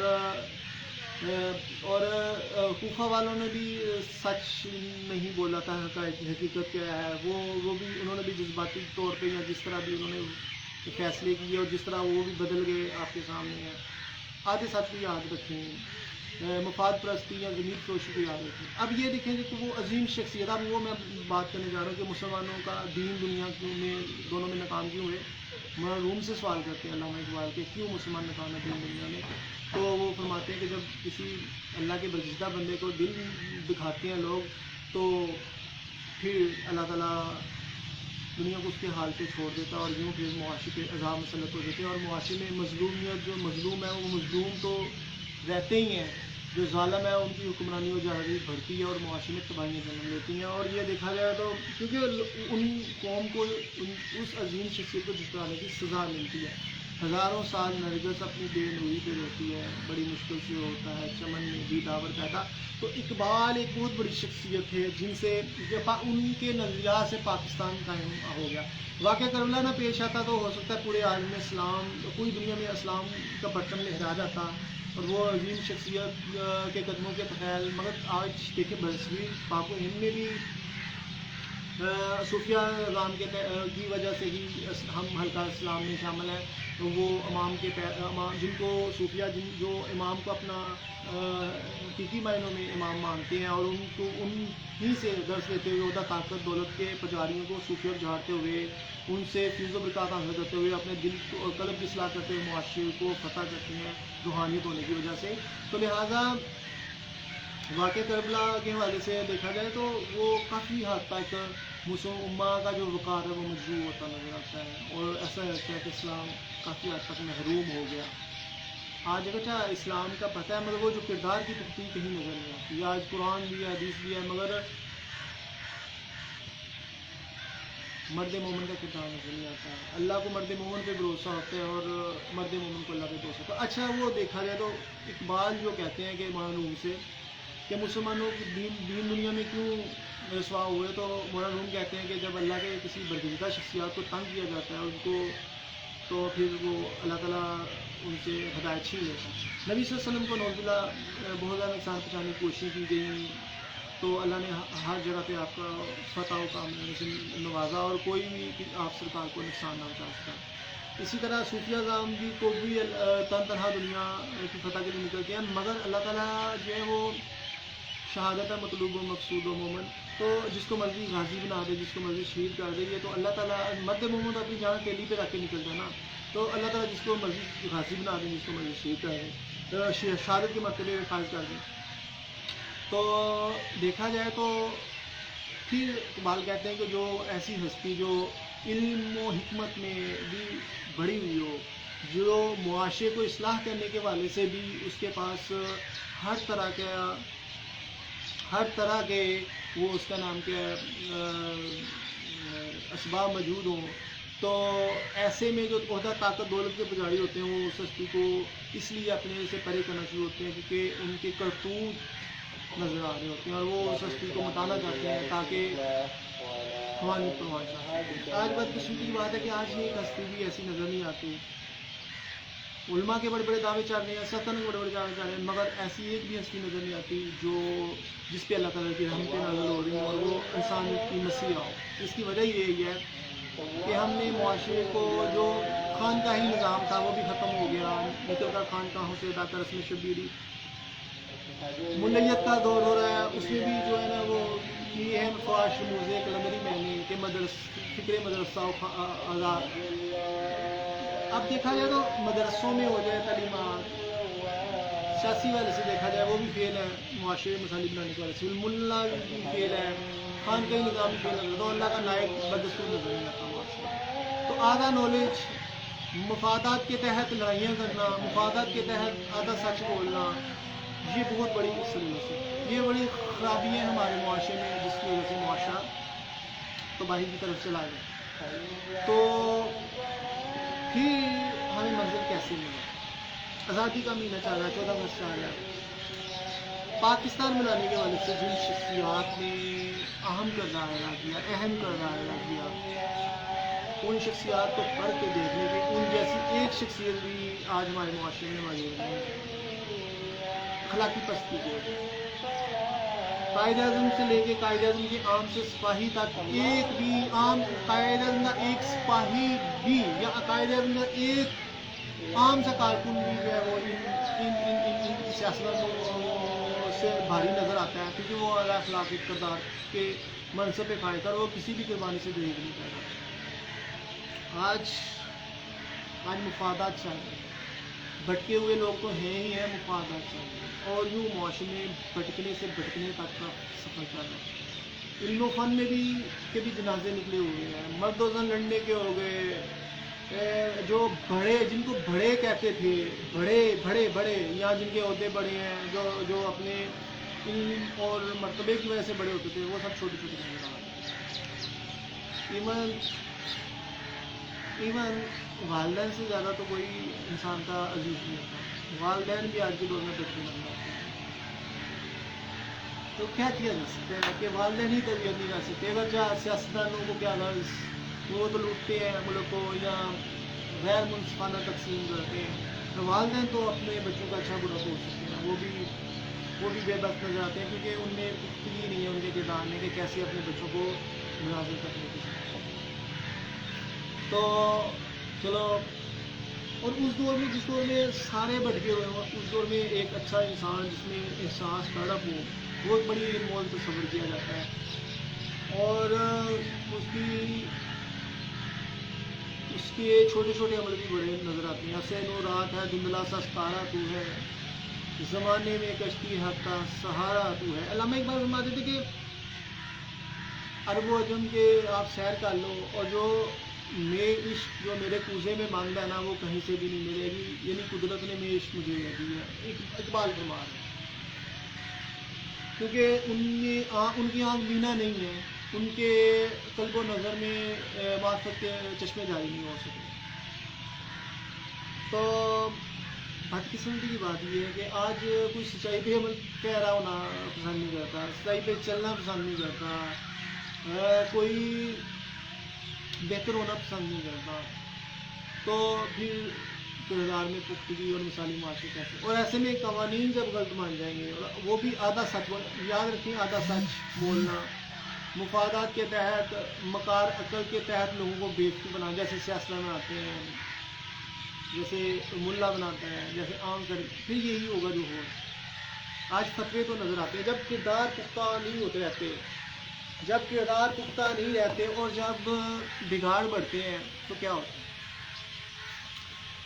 کوفہ والوں نے بھی سچ نہیں بولا تھا، حقیقت کیا ہے وہ بھی انہوں نے بھی جذباتی طور پہ یا جس طرح بھی انہوں نے فیصلے کیے اور جس طرح وہ بھی بدل گئے آپ کے سامنے ہیں. آدھے سچ کو یاد رکھیں، مفاد پرستی یا ضمیر فروشی کو یاد رکھیں. اب یہ دیکھیں گے کہ وہ عظیم شخصیت، اب وہ میں بات کرنے جا رہا ہوں کہ مسلمانوں کا دین دنیا میں دونوں میں ناکام کیوں ہوئے. مولانا روم سے سوال کرتے ہیں علامہ اقبال کے کیوں مسلمان ناکام ہے دین دنیا میں، تو وہ فرماتے ہیں کہ جب کسی اللہ کے برگزیدہ بندے کو دل دکھاتے ہیں لوگ تو پھر اللہ تعالیٰ دنیا کو اس کے حال پہ چھوڑ دیتا ہے اور یوں پھر معاشی پہ عذاب مسلط ہو دیتے ہیں، اور معاشی میں مظلومیت، جو مظلوم ہے وہ مظلوم تو رہتے ہی ہیں، جو ظالم ہے ان کی حکمرانی و جاہری بڑھتی ہے اور معاشی میں تباہیاں جنم لیتی ہیں. اور یہ دیکھا جائے تو کیونکہ ان قوم کو اس عظیم شخصیت کو جتانے کی سزا ملتی ہے. ہزاروں سال نرگس اپنی بے نوری پہ رہتی ہے، بڑی مشکل سے ہوتا ہے چمن میں بھی داور پیدا. تو اقبال ایک بہت بڑی شخصیت ہے جن سے ان کے نظریات سے پاکستان قائم ہو گیا. واقعہ کربلا نہ پیش آتا تو ہو سکتا ہے پورے عالم اسلام، پوری دنیا میں اسلام کا پرچم لہرا جاتا اور وہ عظیم شخصیت کے قدموں کے تخیل. مگر آج دیکھیں برصغیر پاک و ہند میں بھی صوفیہ نظام کی وجہ سے ہی ہم حلقہ اسلام میں شامل ہیں. وہ امام کے جن کو صوفیہ جو امام کو اپنا حقیقی معنوں میں امام مانتے ہیں اور ان کو انہی سے درس لیتے ہوئے عہدہ طاقت دولت کے پجاریوں کو صوفیہ جھاڑتے ہوئے ان سے فیض و برکات حاصل کرتے ہوئے اپنے دل اور قلب کی اصلاح کرتے ہوئے معاشرے کو فتح کرتے ہیں روحانیت ہونے کی وجہ سے. تو لہٰذا واقعہ کربلا کے حوالے سے دیکھا جائے تو وہ کافی حد تک مسلم امہ کا جو وقار ہے وہ مجروح ہوتا نظر آتا ہے اور ایسا لگتا ہے کہ اسلام کافی حد تک محروم ہو گیا. آج اگرچہ اسلام کا پتہ ہے مگر وہ جو کردار کی تحقیق کہیں نظر نہیں آتی. آج قرآن بھی ہے، حدیث بھی ہے، مگر مرد مومن کا کردار نظر نہیں آتا. اللہ کو مرد مومن پہ بھروسہ ہوتا ہے اور مرد مومن کو اللہ پہ بھروسہ ہوتا ہے. اچھا وہ دیکھا جائے تو اقبال جو کہتے ہیں کہ مولانا روم سے کہ مسلمانوں کی دین دنیا میں کیوں رسوا ہوئے، تو مولانا روم کہتے ہیں کہ جب اللہ کے کسی برگزیدہ شخصیات کو تنگ کیا جاتا ہے ان کو تو پھر وہ اللہ تعالیٰ ان سے ہدایت چھین لیتا ہے. نبی صلی اللہ علیہ وسلم کو نعوذ باللہ بہت زیادہ نقصان پہنچانے کی کوششیں کی گئی تو اللہ نے ہر جگہ پہ آپ کا فتح و کامیابی سے نوازا اور کوئی بھی آپ سرکار کو نقصان نہ پہنچا سکتا. اسی طرح صوفیہ اعظام بھی کو بھی تنہا دنیا کی فتح کے لیے نکلتے ہیں، مگر اللہ تعالیٰ جو ہے وہ شہادت ہے مطلوب و مقصود و مومن، تو جس کو مرضی غازی بنا دے، جس کو مرضی شہید کر دے. یہ تو اللہ تعالیٰ مرد مومن تو اپنی جان تیلی پہ رکھ کے نکلتا ہے نا، تو اللہ تعالیٰ جس کو مرضی غازی بنا دے، جس کو مرضی شہید کر دے، شہادت کے مرتبے میں فائز کر دیں. تو دیکھا جائے تو پھر اقبال کہتے ہیں کہ جو ایسی ہستی جو علم و حکمت میں بھی بڑی ہوئی ہو، جو معاشرے کو اصلاح کرنے کے حوالے سے بھی اس کے پاس ہر طرح کے وہ اس کا نام کیا ہے اسباب موجود ہوں، تو ایسے میں جو عہدہ طاقت دولت کے پجاری ہوتے ہیں وہ اس ہستی کو اس لیے اپنے سے پرے کرنا شروع ہوتے ہیں کیونکہ ان کے کرتوت نظر آ رہے ہوتے ہیں اور وہ اس ہستی کو مٹانا چاہتے ہیں تاکہ ہماری پرواہ چاہتے ہیں. آج بدقسمتی کی بات ہے کہ آج ایک ہستی بھی ایسی نظر نہیں آتی. علماء کے بڑے بڑے دعوے چل رہے ہیں، سلطنت کے بڑے بڑے دعوے چل رہے ہیں، مگر ایسی ایک بھی ہستی نظر نہیں آتی جو جس پہ اللہ تعالیٰ کی رحمتیں نازل ہو رہی ہیں اور وہ انسانیت کی مسیح ہو. اس کی وجہ یہی ہے کہ ہم نے معاشرے کو جو خانقاہی نظام تھا وہ بھی ختم ہو گیا، نکل کر خانقاہوں سے ادا کر رسم شبیری ملیت کا دور ہو رہا ہے. اس میں بھی جو ہے نا وہ یہ ہے خواہش موزے کلندری میں نے کہ فکر مدرسہ آزاد. اب دیکھا جائے تو مدرسوں میں ہو جائے تعلیمات، سیاسی والے سے دیکھا جائے وہ بھی فیل ہے، معاشرے مسائل بنانے کے والے سے ملا بھی فیل ہے، خانقاہی نظام بھی فیل ہے، تو اللہ کا نائب بدستور نظر نہیں آتا معاشرے. تو آدھا نالج، مفادات کے تحت لڑائیاں کرنا، مفادات کے تحت آدھا سچ بولنا، یہ بہت بڑی سلوک ہے، یہ بڑی خرابی ہے ہمارے معاشرے میں جس کی وجہ سے معاشرہ تباہی کی طرف چلا گیا. تو پھر ہمیں منزل کیسے ملا؟ آزادی کا مہینہ چل رہا ہے، 14 اگست چل رہا ہے. پاکستان بنانے کے حوالے سے جن شخصیات نے اہم کردار ادا کیا، اہم کردار ادا کیا، ان شخصیات کو پڑھ کے دیکھنے کے ان جیسی ایک شخصیت بھی آج ہمارے معاشرے میں موجود ہے، اخلاقی پستی کی وجہ سے۔ قائد اعظم سے لے کے قائد اعظم کے عام سے سپاہی تک، ایک بھی عام قائد اعظم کا ایک سپاہی بھی یا قائد اعظم کا ایک عام سا کارکن بھی جو ہے وہ ان سیاستدانوں سے بھاری نظر آتا ہے، کیونکہ وہ اعلیٰ اخلاقی کردار کے منصب پہ فائز تھا اور وہ کسی بھی قربانی سے دریغ نہیں کرتا۔ آج مفادات چاہیے، بھٹکے ہوئے لوگ تو ہیں ہی ہیں، مفادات چاہیے، اور یوں معاشرے میں بھٹکنے سے بھٹکنے تک کا سفر چل رہا ہے۔ علم و فن میں بھی کے بھی جنازے نکلے ہوئے ہیں، مرد و زن لڑنے کے ہو گئے، جو بڑے جن کو بڑے کہتے تھے، بڑے یا جن کے عہدے بڑے ہیں، جو اپنے علم اور مرتبے کی وجہ سے بڑے ہوتے تھے، وہ سب چھوٹے چھوٹے نظر آ رہے ہیں۔ ایون والدین سے زیادہ تو کوئی انسان کا عزیز نہیں ہوتا، والدین بھی آج کے دور میں بچے بن جاتے ہیں۔ تو کیا کیا جا سکتا ہے کہ والدین ہی تربیت نہیں کر سکتے، اگر سیاستدانوں کو کیا غرض، وہ تو لوٹتے ہیں ملک کو یا غیر منصفانہ تقسیم کرتے ہیں، تو والدین تو اپنے بچوں کا اچھا برا سوچ سکتے ہیں، وہ بھی بے بس نظر آتے ہیں، کیونکہ ان میں پختگی نہیں ہے ان کے کردار میں کہ کیسے اپنے بچوں کو مناظر کرنے کی۔ تو چلو، اور اس دور میں جس دور میں سارے بھٹکے ہوئے ہوں، اس دور میں ایک اچھا انسان جس میں احساس تڑپ ہو، بہت بڑی مول تصور کیا جاتا ہے، اور اس کے چھوٹے چھوٹے عمل بھی بڑے نظر آتے ہیں۔ حسین و رات ہے دھندلا سا ستارہ تو ہے، زمانے میں کشتی حق کا سہارا تو ہے۔ علامہ اقبال فرماتے تھے کہ عرب و عجم کے آپ سیر کر لو، اور جو عشق جو میرے کوزے میں مانگتا ہے نا، وہ کہیں سے بھی نہیں ملے گی، یعنی قدرت نے میں عشق مجھے دے دی ہے، اقبال فرما رہے ہیں۔ کیونکہ ان کی آنکھ بینا نہیں ہے، ان کے قلب و نظر میں معرفت کے چشمے جاری نہیں ہو سکے۔ تو بدقسمتی کی بات یہ ہے کہ آج کوئی سچائی پہ عمل پیرا ہونا پسند نہیں کرتا، سچائی پہ چلنا پسند نہیں کرتا، کوئی بہتر ہونا پسند نہیں کرتا، تو پھر کردار میں پختگی اور مثالی معاشرے کیسے؟ اور ایسے میں قوانین جب غلط مان جائیں گے، وہ بھی آدھا سچ یاد رکھیں، آدھا سچ بولنا، مفادات کے تحت، مکار عقل کے تحت لوگوں کو بیوقوف بنانا، جیسے سیاستدان بناتے ہیں، جیسے ملا بناتا ہے، جیسے عام کر، پھر یہی ہوگا جو ہو۔ آج فتوے تو نظر آتے ہیں، جب کردار پختہ نہیں ہوتے رہتے، جب کردار پختہ نہیں رہتے اور جب بگاڑ بڑھتے ہیں تو کیا ہوتا ہے؟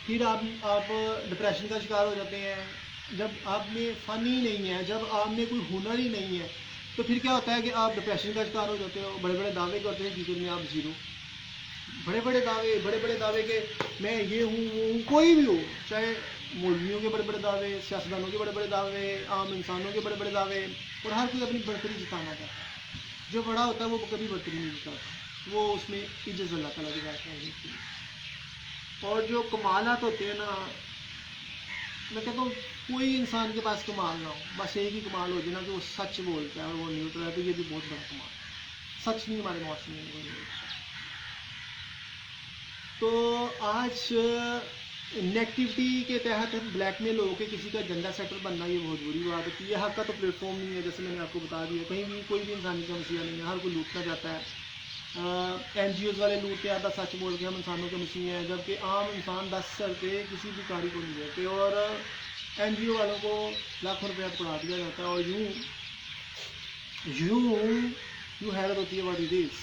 پھر آپ ڈپریشن کا شکار ہو جاتے ہیں۔ جب آپ میں فن ہی نہیں ہے، جب آپ میں کوئی ہنر ہی نہیں ہے، تو پھر کیا ہوتا ہے کہ آپ ڈپریشن کا شکار ہو جاتے ہو، بڑے بڑے دعوے کرتے ہیں، حقیقت میں آپ زیرو، بڑے بڑے دعوے کہ میں یہ ہوں وہ ہوں، کوئی بھی ہو، چاہے مولویوں کے بڑے بڑے دعوے، سیاستدانوں کے بڑے بڑے دعوے، عام انسانوں کے بڑے بڑے دعوے، اور ہر کوئی اپنی برتری جتانا چاہتا ہے۔ جو بڑا ہوتا ہے وہ کبھی برتری نہیں جتاتا، وہ اس میں عزت اللہ تعالیٰ کی بات ہے۔ اور جو کمالات ہوتے ہیں نا، میں کہتا ہوں کوئی انسان کے پاس کمال نہ ہو، بس ایک ہی کمال ہو جائے نا کہ وہ سچ بولتا ہے اور وہ نیوٹرل ہے، تو یہ بھی بہت بڑا کمال ہے۔ سچ نہیں ہمارے معاشرے میں کوئی نہیں۔ تو آج نیگیٹیوٹی کے تحت بلیک میل ہو کے کسی کا جنڈا سیٹر بننا یہ بہت بری بات ہے، یہ حق کا تو پلیٹ فارم نہیں ہے، جیسے میں نے آپ کو بتا دیا، کہیں بھی کوئی بھی انسانی کا مسئلہ نہیں ہے، ہر کوئی لوٹنا چاہتا ہے۔ این جی اوز والے لوٹتے ہیں، آدھا سچ بول کے ہم انسانوں کے مسیح ہیں، جبکہ عام انسان 10 روپے کسی بھی کاری کو نہیں دیتے، اور این جی او والوں کو لاکھوں روپیہ پڑھا دیا جاتا ہے، اور یوں حیرت ہوتی ہے واٹ اٹ از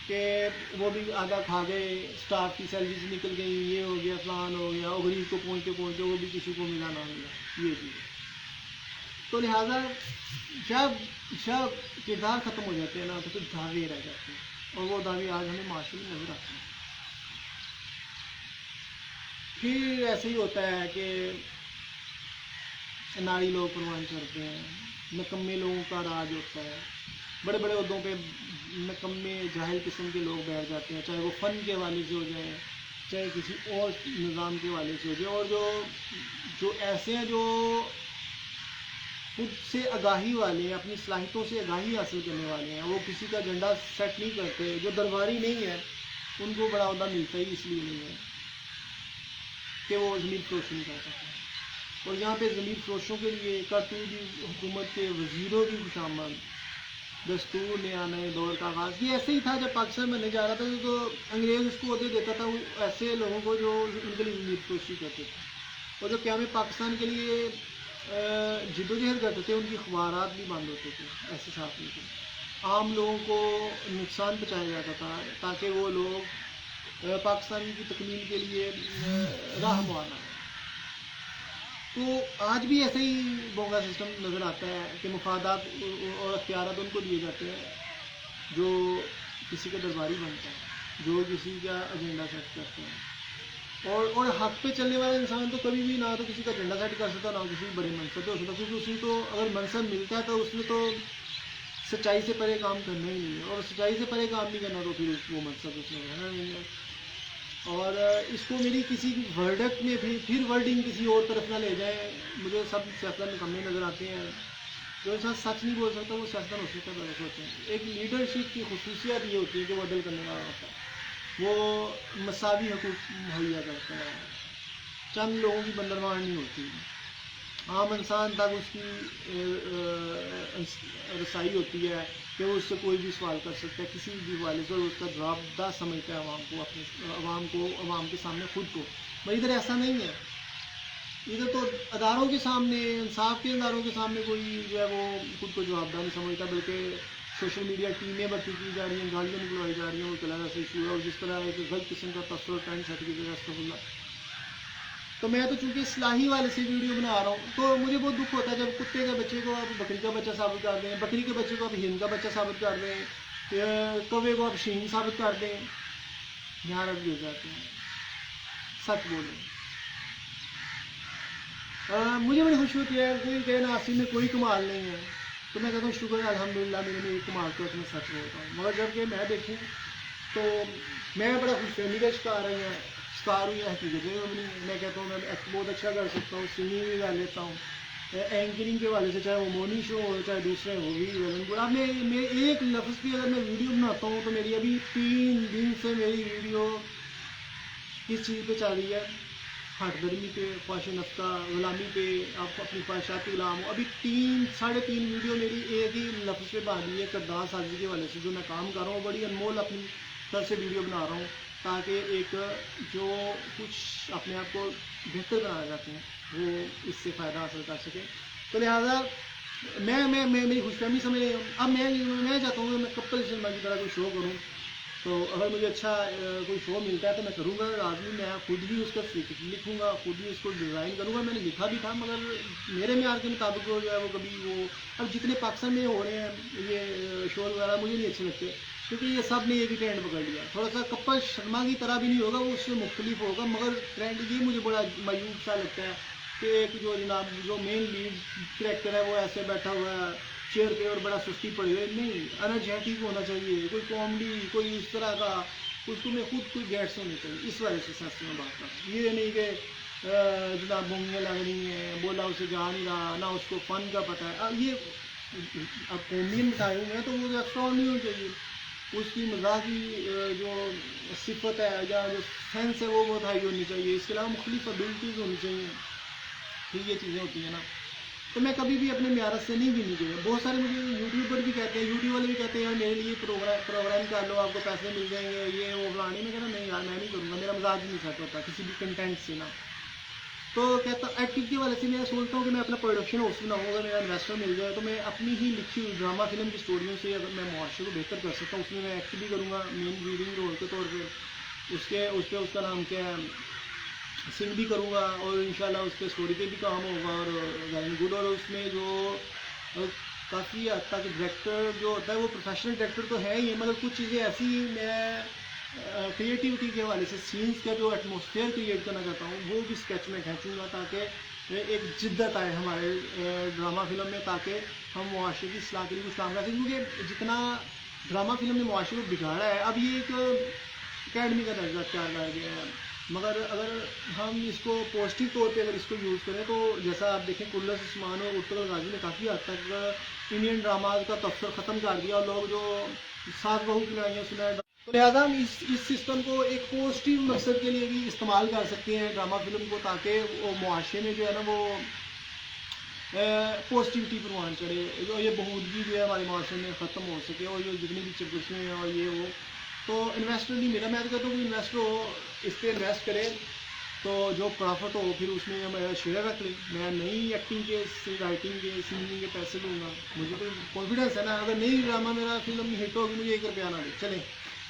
کہ وہ بھی آدھا کھا گئے، اسٹاف کی سیلریز نکل گئی، یہ ہو گیا، فلان ہو گیا، اور غریب کو پہنچتے وہ بھی کسی کو ملا نہ ملا، یہ چیز۔ تو لہٰذا جب کردار ختم ہو جاتے ہیں نا، تو پھر دعوے رہ جاتے ہیں، اور وہ دعوے آج ہمیں معاشرے میں نظر آتے ہیں۔ پھر ایسے ہی ہوتا ہے کہ ناری لوگ پروان کرتے ہیں، نکمے لوگوں کا راج ہوتا ہے، بڑے بڑے عہدوں پہ نکمے جاہل قسم کے لوگ بیٹھ جاتے ہیں، چاہے وہ فن کے حوالے سے ہو جائیں، چاہے کسی اور نظام کے حوالے سے ہو جائے، اور جو ایسے ہیں جو خود سے آگاہی والے ہیں، اپنی صلاحیتوں سے آگاہی حاصل کرنے والے ہیں، وہ کسی کا ایجنڈا سیٹ نہیں کرتے. جو درباری نہیں ہے ان کو بڑا عہدہ ملتا ہی اس لیے نہیں ہے کہ وہ ضمیر فروشی نہیں کر سکتے. اور یہاں پہ ضمیر فروشوں کے لیے کارٹوجی حکومت کے وزیروں کی خوش آمد، دستور لے آنے دور کا آغاز. یہ ایسے ہی تھا جب پاکستان بننے جا رہا تھا تو انگریز اس کو عہدے دیتا تھا وہ ایسے لوگوں کو جو ان کے لیے ضمیر فروشی کرتے تھے اور جو قیام پاکستان کے لیے جدوجہد کرتے تھے. ان کی اخبارات بھی بند ہوتے تھے ایسے صحافیوں کے. عام لوگوں کو نقصان پہنچایا جاتا تھا تاکہ وہ لوگ پاکستان کی تکمیل کے لیے راہ معانا ہے. تو آج بھی ایسے ہی بونگا سسٹم نظر آتا ہے کہ مفادات اور اختیارات ان کو دیے جاتے ہیں جو کسی کا درباری بنتا ہے، جو کسی کا ایجنڈا سیٹ کرتے ہیں. اور حق پہ چلنے والا انسان تو کبھی بھی نہ تو کسی کا ایجنڈا سیٹ کر سکتا نہ کسی بڑے منصب پہ ہو سکتا، کیونکہ اسی کو اگر منصب ملتا ہے تو اس میں تو سچائی سے پرے کام کرنا ہی نہیں ہے، اور سچائی سے پرے کام نہیں کرنا تو پھر وہ منصب اس میں رہنا نہیں ہے. اور اس کو میری کسی ورڈکٹ میں پھر ورڈنگ کسی اور طرف نہ لے جائیں. مجھے سب سیاستدان نکمے نظر آتے ہیں. جو انسان سچ نہیں بول سکتا وہ سیاستدان ہو سکتا ہے. سوچیں ایک لیڈرشپ کی خصوصیت یہ ہوتی ہے کہ وہ عدل کرنے والا ہوتا ہے، وہ مساوی حقوق مہیا کرتا ہے، چند لوگوں کی بندرمان نہیں ہوتی. عام انسان تک اس کی رسائی ہوتی ہے کہ وہ اس سے کوئی بھی سوال کر سکتا ہے کسی بھی حوالے سے، اور اس کا جواب دہ سمجھتا ہے عوام کو عوام کے سامنے خود کو. مگر ادھر ایسا نہیں ہے. ادھر تو اداروں کے سامنے، انصاف کے اداروں کے سامنے کوئی جو ہے وہ خود کو جواب دہ نہیں سمجھتا، بلکہ سوشل میڈیا ٹیمیں بھرتی کی جا رہی ہیں، گالیاں نکلوائی جا رہی ہیں. وہ کلا ایسا ایشو ہے، اور جس طرح ایک غلط قسم کا تصور ٹرینڈ سیٹ کی جگہ استغفر. تو میں تو چونکہ اصلاحی والے سے ویڈیو بنا رہا ہوں تو مجھے بہت دکھ ہوتا ہے جب کتے کے بچے کو آپ بکری کا بچہ ثابت کر دیں، بکری کے بچے کو آپ ہند کا بچہ ثابت کر دیں، کوے کو آپ شین ثابت کر دیں. یہاں رکھ دے جاتے ہیں. سچ بولیں. مجھے بڑی خوشی ہوتی ہے کوئی کہ ناصر میں کوئی کمال نہیں ہے تو میں کہتا ہوں شکر ہے الحمدللہ میں نے ایک کمال کو میں سچ بولتا ہوں. مگر جب کہ میں دیکھوں تو میں بڑا خوش فہمی کا شکار ہوئی ہے حقیقت. میں کہتا ہوں میں بہت اچھا کر سکتا ہوں، سنگنگ بھی کر لیتا ہوں، اینکرنگ کے والے سے چاہے وہ مورننگ شو ہو چاہے دوسرے ہو بھی. اب میں ایک لفظ بھی اگر میں ویڈیو بناتا ہوں تو میری ابھی 3 دن سے میری ویڈیو کس چیز پہ چل رہی ہے؟ ہٹ درمی پہ، خواہش نفس کا غلامی پہ، آپ اپنی خواہشات کی غلام ہو. ابھی 3.5 ویڈیو میری ایک ہی لفظ پہ باندھی ہے کردار سازی کے والے سے. جو میں کام کر رہا ہوں بڑی انمول اپنی طرف سے ویڈیو بنا رہا ہوں تاکہ ایک جو کچھ اپنے آپ کو بہتر بنانا چاہتے ہیں وہ اس سے فائدہ حاصل کر سکیں. تو لہٰذا میں میری خوش فہمی سمجھ رہی ہوں. اب میں چاہتا ہوں کہ میں کپل سنیما کی طرح کوئی شو کروں. تو اگر مجھے اچھا کوئی شو ملتا ہے تو میں کروں گا لازمی. میں خود بھی اس کا اسکرپٹ لکھوں گا، خود بھی اس کو ڈیزائن کروں گا. میں نے لکھا بھی تھا مگر میرے معیار کے مطابق جو ہے وہ کبھی وہ اب جتنے پاکستان میں ہو رہے ہیں یہ شو وغیرہ مجھے نہیں اچھے لگتے کیونکہ یہ سب نے ایک ہی ٹرینڈ پکڑ لیا. تھوڑا سا کپل شرما کی طرح بھی نہیں ہوگا، وہ اس سے مختلف ہوگا. مگر ٹرینڈ یہ مجھے بڑا مایوب سا لگتا ہے کہ ایک جو جناب جو مین لیڈ کریکٹر ہے وہ ایسے بیٹھا ہوا ہے چیئر پہ اور بڑا سستی پڑی ہوئی. نہیں، انرجیٹک ہونا چاہیے، کوئی کامیڈی کوئی اس طرح کا اس کو میں خود کوئی گیٹس ہونے چاہیے. اس وجہ سے سچ میں بات کر رہا ہوں. یہ نہیں کہ جناب بونگیاں لگ رہی ہیں، بولا اسے جا نہیں رہا، نہ اس کو فن کا پتہ ہے. یہ اب کامیڈین بٹھائے ہوئے ہیں تو وہ ایکسٹرا نہیں ہونی چاہیے. اس کی مزاحی جو صفت ہے یا جو سینس ہے وہ بہت ہائی ہونی چاہیے. اس کے علاوہ مختلف ابیلٹیز ہونی چاہیے. پھر یہ چیزیں ہوتی ہیں نا. تو میں کبھی بھی اپنے معیارت سے نہیں بھی نہیں گیا. بہت سارے مجھے یوٹیوب پر بھی کہتے ہیں، یوٹیوب والے بھی کہتے ہیں یار میرے لیے پروگرام کر لو، آپ کو پیسے مل جائیں گے، یہ وہ فلانی. میں کہتا نہیں یار میں نہیں کروں گا، میرا مزاج نہیں سیٹ ہوتا کسی بھی کنٹینٹ سے نا. تو کہتا ایکٹیویٹی والے سے میں سوچتا ہوں کہ میں اپنا پروڈکشن ہاؤس بناؤں. اگر میرا انویسٹر مل جائے تو میں اپنی ہی لکھی ہوئی ڈرامہ فلم کی اسٹوریوں سے اگر میں معاشرے کو بہتر کر سکتا ہوں اس میں ایکٹ بھی کروں گا مین لیڈنگ رول کے طور پہ. اس کا نام کیا ہے، سنگ بھی کروں گا اور انشاءاللہ اس پہ اسٹوری پہ بھی کام ہوگا اور ویری گڈ. اور اس میں جو کافی حد تک ڈائریکٹر جو ہوتا ہے وہ پروفیشنل ڈائریکٹر تو ہے ہی ہے، مگر کچھ چیزیں ایسی میں کریٹیوٹی کے حوالے سے سینس کا جو ایٹماسفیئر کریٹ کرنا چاہتا ہوں وہ بھی اسکیچ میں کھینچوں گا تاکہ ایک جدت آئے ہمارے ڈرامہ فلم میں، تاکہ ہم معاشرے کی اصلاح کے لیے کچھ کام کر سکیں. کیونکہ جتنا ڈرامہ فلم نے معاشرے کو بگاڑا ہے اب یہ ایک اکیڈمی کا درجہ اختیار کر گیا ہے. مگر اگر ہم اس کو پازیٹیو طور پہ اگر اس کو یوز کریں تو جیسا آپ دیکھیں کلس عثمان اور ارطغرل غازی نے کافی حد تک انڈین ڈراماز کا تفسر ختم کر دیا، اور لوگ جو ساس بہو کی لڑائیاں سنائے، تو لہٰذا ہم اس سسٹم کو ایک پازیٹیو مقصد کے لیے بھی استعمال کر سکتے ہیں ڈرامہ فلم کو، تاکہ وہ معاشرے میں جو ہے نا وہ پازیٹیوٹی پروان چڑھے، جو یہ بہودگی جو ہے ہمارے معاشرے میں ختم ہو سکے، اور یہ جتنی بھی چپسیں ہیں اور یہ وہ تو انویسٹر نہیں میرا، میں تو کہتا ہوں کہ انویسٹر ہو اس پہ انویسٹ کرے تو جو پرافٹ ہو پھر اس میں میں شیئر رکھ لیں۔ میں نئی ایکٹنگ کے رائٹنگ کے سنگنگ کے پیسے دوں گا، مجھے تو کانفیڈنس ہے نا، اگر نئی ڈرامہ میرا فلم ہٹ ہوگی مجھے 1 روپیہ نہ دے چلیں،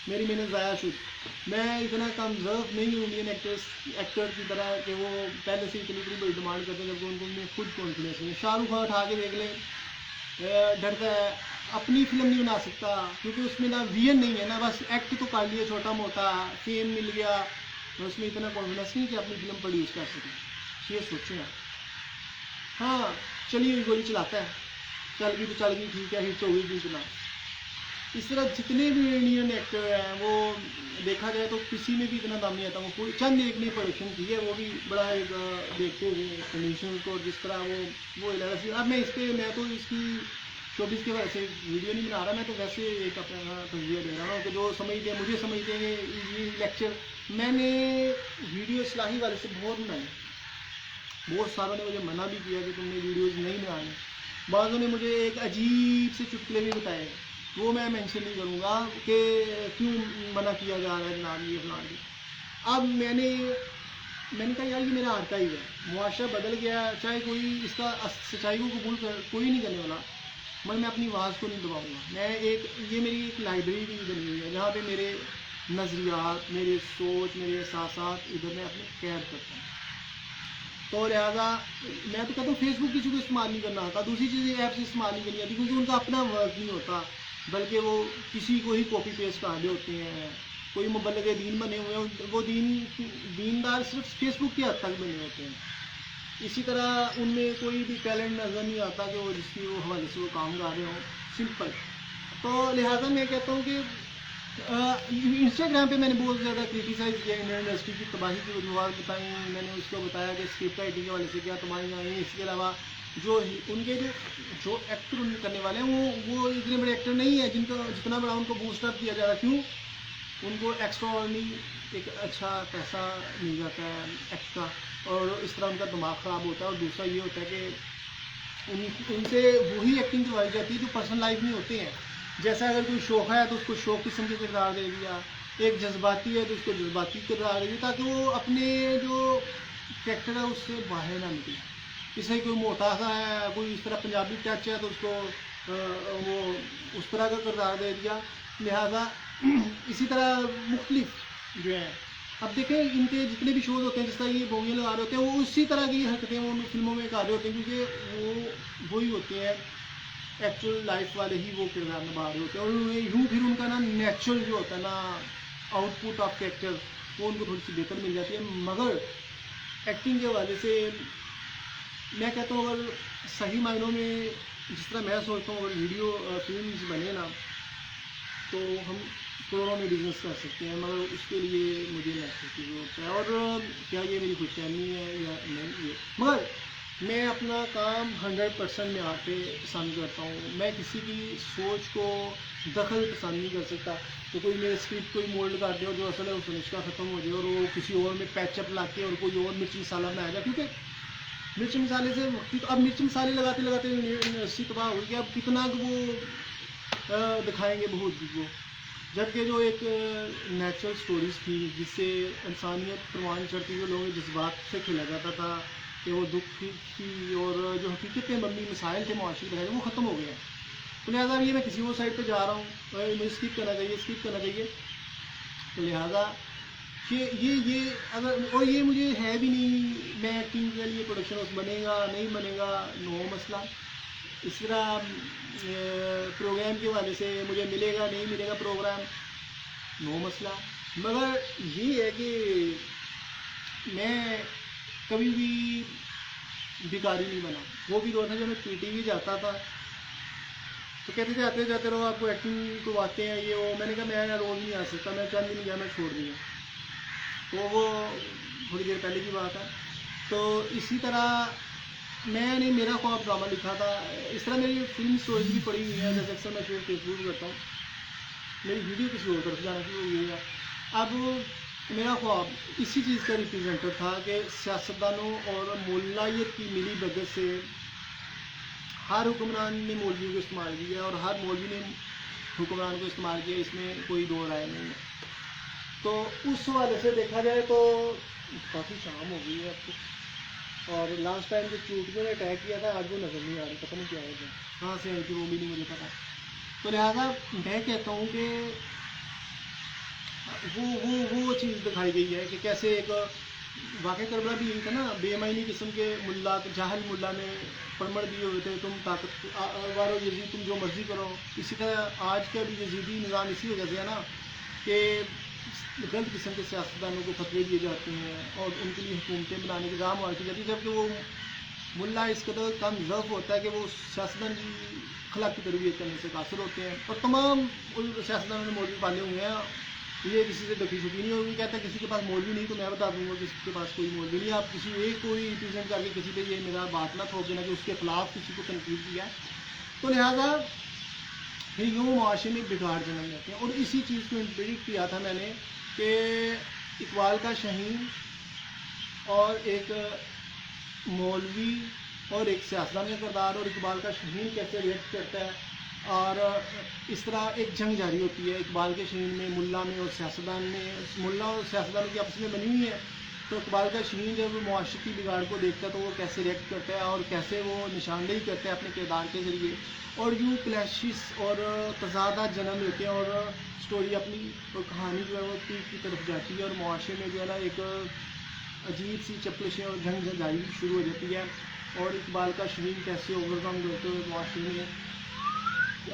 میری محنت ضائع شد۔ میں اتنا کمزرو نہیں ہوں انڈین ایکٹر کی طرح کہ وہ پہلے سے اتنی بڑی ڈیمانڈ کرتے ہیں جب ان کو میں خود کانفیڈنس نہیں ہے۔ شاہ رخ خان اٹھا کے دیکھ لیں، ڈرتا ہے، اپنی فلم نہیں بنا سکتا کیونکہ اس میں نہ ویژن نہیں ہے، نہ بس ایکٹ تو کر لیا چھوٹا موٹا، فیم مل گیا، اور اس میں اتنا کانفیڈنس نہیں کہ اپنی فلم پروڈیوس کر سکے۔ یہ سوچیں آپ، ہاں چلی ہوئی گولی چلاتا ہے، چل گئی تو چل گئی ٹھیک ہے، ہٹ ہو گئی کیوں چلا۔ اس طرح جتنے بھی انڈین ایکٹر ہیں وہ دیکھا جائے تو کسی میں بھی اتنا دام نہیں آتا، وہ کوئی چند ایک نے پروڈکشن کی ہے، وہ بھی بڑا ایک دیکھتے ہوئے کنڈیشن کو جس طرح وہ اب میں اس پہ میں تو اس کی شوبز کے وجہ سے ویڈیو نہیں بنا رہا، میں تو ویسے ایک اپنا تجزیہ دے رہا ہوں کہ جو سمجھتے ہیں مجھے سمجھتے ہیں یہ لیکچر میں نے ویڈیو اصلاحی والے سے بہت بنائی، بہت ساروں نے مجھے منع بھی کیا کہ تم نے ویڈیوز نہیں بنانی، بعضوں نے مجھے ایک عجیب سے چٹکلے بھی بتائے، وہ میں مینشن نہیں کروں گا کہ کیوں منع کیا جا رہا ہے جناب یہ فلاں کی۔ اب میں نے کہا یار یہ میرا آرکائیو ہے، معاشرہ بدل گیا، چاہے کوئی اس کا سچائی کو قبول کوئی نہیں کرنے والا، مگر میں اپنی آواز کو نہیں دباؤں گا۔ میں یہ میری ایک لائبریری بھی بنی ہوئی ہے جہاں پہ میرے نظریات، میرے سوچ، میرے احساسات ادھر میں اپنے قید کرتا ہوں۔ تو لہٰذا میں تو کہتا ہوں فیس بک کسی کو استعمال نہیں کرنا آتا، دوسری چیزیں ایپ سے استعمال نہیں کرنی آتی، کیونکہ ان کا اپنا ورک نہیں ہوتا، بلکہ وہ کسی کو ہی کاپی پیسٹ کر رہے ہوتے ہیں، کوئی مبلغ دین بنے ہوئے ہیں، وہ دیندار صرف فیس بک کی حد تک بنے ہوتے ہیں۔ اسی طرح ان میں کوئی بھی ٹیلنٹ نظر نہیں آتا کہ وہ جس کی وہ حوالے سے وہ کام کر رہے ہوں، سمپل۔ تو لہٰذا میں کہتا ہوں کہ انسٹاگرام پہ میں نے بہت زیادہ کرٹیسائز کیا، انڈین انڈسٹری کی تباہی کی وجوہات بتائیں، میں نے اس کو بتایا کہ اسکرپٹ رائٹنگ کے حوالے سے کیا تمہاری آئی، اس کے علاوہ جو ان کے جو ایکٹر کرنے والے ہیں وہ اتنے بڑے ایکٹر نہیں ہیں جن کا جتنا بڑا ان کو بوسٹ اپ کیا جا رہا ہے، کیوں؟ ان کو ایکسٹرا آرڈنری ایک اچھا پیسہ مل جاتا ہے ایکٹ کا، اور اس طرح ان کا دماغ خراب ہوتا ہے، اور دوسرا یہ ہوتا ہے کہ ان سے وہی ایکٹنگ کروائی جاتی ہے جو پرسنل لائف میں ہوتے ہیں، جیسا اگر کوئی شوق ہے تو اس کو شوق قسم کے کردار دے دیا، ایک جذباتی ہے تو اس کو جذباتی کردار دے دیا، تاکہ وہ اپنے جو کریکٹر ہے اس سے باہر نہ نکلے۔ اس سے کوئی موٹا سا ہے، کوئی اس طرح پنجابی ٹچ ہے تو اس کو وہ اس طرح کا کردار دے دیا، لہذا اسی طرح مختلف جو ہے۔ اب دیکھیں ان کے جتنے بھی شوز ہوتے ہیں جس طرح یہ بوگیاں لگا رہے ہوتے ہیں، وہ اسی طرح کی حرکتیں وہ فلموں میں کر رہے ہوتے ہیں، کیونکہ وہی ہوتے ہیں ایکچوئل لائف والے ہی وہ کردار نبھا رہے ہوتے ہیں، اور یوں پھر ان کا نا نیچرل جو ہوتا ہے نا آؤٹ پٹ آف کریکٹر وہ ان کو تھوڑی سی بہتر مل جاتی ہے۔ مگر ایکٹنگ کے حوالے سے میں کہتا ہوں اگر صحیح معنوں میں جس طرح میں سوچتا ہوں اگر ویڈیو فلمز بنے نا تو ہم کروڑوں میں بزنس کر سکتے ہیں، مگر اس کے لیے مجھے نیٹورک کی ضرورت ہے، اور کیا یہ میری خوش فہمی ہے یا نہیں، مگر میں اپنا کام 100% میں آ کے پسند کرتا ہوں، میں کسی کی سوچ کو دخل پسند نہیں کر سکتا، تو کوئی میرے اسکرپٹ کوئی مولڈ کر دے اور جو اصل ہے اس نسخہ ختم ہو جائے اور وہ کسی اور میں پیچ اپ لا کے اور کوئی اور مرچ مسالہ بنایا جائے، کیونکہ مرچ مسالے سے اب مرچ مسالے لگاتے لگاتے یونیورسٹی تباہ ہوئی کہ اب کتنا وہ دکھائیں گے بہت وہ، جبکہ جو ایک نیچرل سٹوریز تھی جس سے انسانیت پروان چڑھتی ہوئے لوگوں کے جذبات سے کھیلا جاتا تھا کہ وہ دکھ کی اور جو حقیقت پہ مبنی مسائل تھے معاشی طرح وہ ختم ہو گئے ہیں، تو لہٰذا یہ میں کسی اور سائڈ پہ جا رہا ہوں، مجھے اسکپ کرنا چاہیے، تو لہٰذا یہ اگر اور یہ مجھے ہے بھی نہیں، میں ایکٹنگ کے لیے پروڈکشن ہاؤس بنے گا نہیں بنے گا نو مسئلہ، اس طرح پروگرام کے حوالے سے مجھے ملے گا نہیں ملے گا پروگرام نو مسئلہ، مگر یہ ہے کہ میں کبھی بھی بیکاری نہیں بنا، وہ بھی دور تھا جب میں پی ٹی وی جاتا تھا تو کہتے جاتے جاتے رہو آپ کو ایکٹنگ کرواتے ہیں یہ وہ، میں نے کہا میں روز نہیں آ سکتا، میں چند دن گیا میں چھوڑ دیا، تو وہ تھوڑی دیر پہلے کی بات ہے. تو اسی طرح میں نے میرا خواب ڈرامہ لکھا تھا. اس طرح میری فلم اسٹوریز بھی پڑی ہوئی ہیں، جیسے اکثر میں شیئر فیس بک کرتا ہوں. میری ویڈیو کسی اور طرف جانا شروع ہوئی ہے. اب میرا خواب اسی چیز کا ریپرزینٹر تھا کہ سیاستدانوں اور مولائیت کی ملی بھگت سے ہر حکمران نے مولویوں کو استعمال کیا اور ہر مولوی نے حکمران کو استعمال کیا، اس میں کوئی دو رائے نہیں ہے. تو اس حوالے سے دیکھا جائے تو کافی شام ہو گئی ہے اب تو. اور لاسٹ ٹائم جو چوٹیوں نے اٹیک کیا تھا آج وہ نظر نہیں آ رہی، پتہ نہیں کیا ہے کہاں سے آئی تھی وہ بھی نہیں مجھے پتا. تو لہٰذا میں کہتا ہوں کہ وہ چیز دکھائی گئی ہے کہ کیسے ایک واقع کربلا بھی یہی تھا نا، بے معنی قسم کے ملا، جاہل ملا نے پرمڑ دیے ہوئے تھے، تم طاقت وارو یزید تم جو مرضی کرو. اسی طرح آج کا بھی یزیدی نظام اسی وجہ سے ہے نا کہ غلط قسم کے سیاستدانوں کو فتوے دیے جاتے ہیں اور ان کے لیے حکومتیں بنانے کی راہ مار کی جاتی ہے، جبکہ وہ ملا اس قدر کم ضعف ہوتا ہے کہ وہ سیاستدان کی اخلاقی تربیت کرنے سے قاصر ہوتے ہیں. اور تمام سیاستدانوں نے مولوی پالے ہوئے ہیں، یہ کسی سے ڈکی چھپی نہیں. اور وہ کہتا ہے کسی کے پاس مولوی نہیں تو میں بتا دوں گا کسی کے پاس کوئی مولوی نہیں. آپ کسی ایک کوئی ریپرزینٹ کر کے کسی پہ یہ میرا بات نہ تھوپ دینا کہ اس کے خلاف کسی کو تنقید کیا ہے. تو لہٰذا پھر یوں معاشرے میں بگاڑ جنم جاتے ہیں. اور اسی چیز کو پریڈکٹ کیا تھا میں نے کہ اقبال کا شہین اور ایک مولوی اور ایک سیاستدان کا کردار، اور اقبال کا شہین کیسے ریئیکٹ کرتا ہے. اور اس طرح ایک جنگ جاری ہوتی ہے اقبال کے شہین میں، ملا میں اور سیاستدان میں. ملا اور سیاستدان کی آپس میں بنی ہوئی ہے. تو اقبال کا شہین جب معاشرتی بگاڑ کو دیکھتا ہے تو وہ کیسے ریئیکٹ کرتا ہے اور کیسے وہ نشاندہی کرتا ہے اپنے کردار کے ذریعے. اور یوں کلیشز اور تضادات جنم لیتے ہیں اور اسٹوری اپنی اور کہانی جو ہے وہ پیک کی طرف جاتی ہے اور معاشرے میں جو ہے نا ایک عجیب سی چپلشیں اور جنگ جاری شروع ہو جاتی ہے. اور اقبال کا شہین کیسے اوور کم کرتے ہوئے معاشرے میں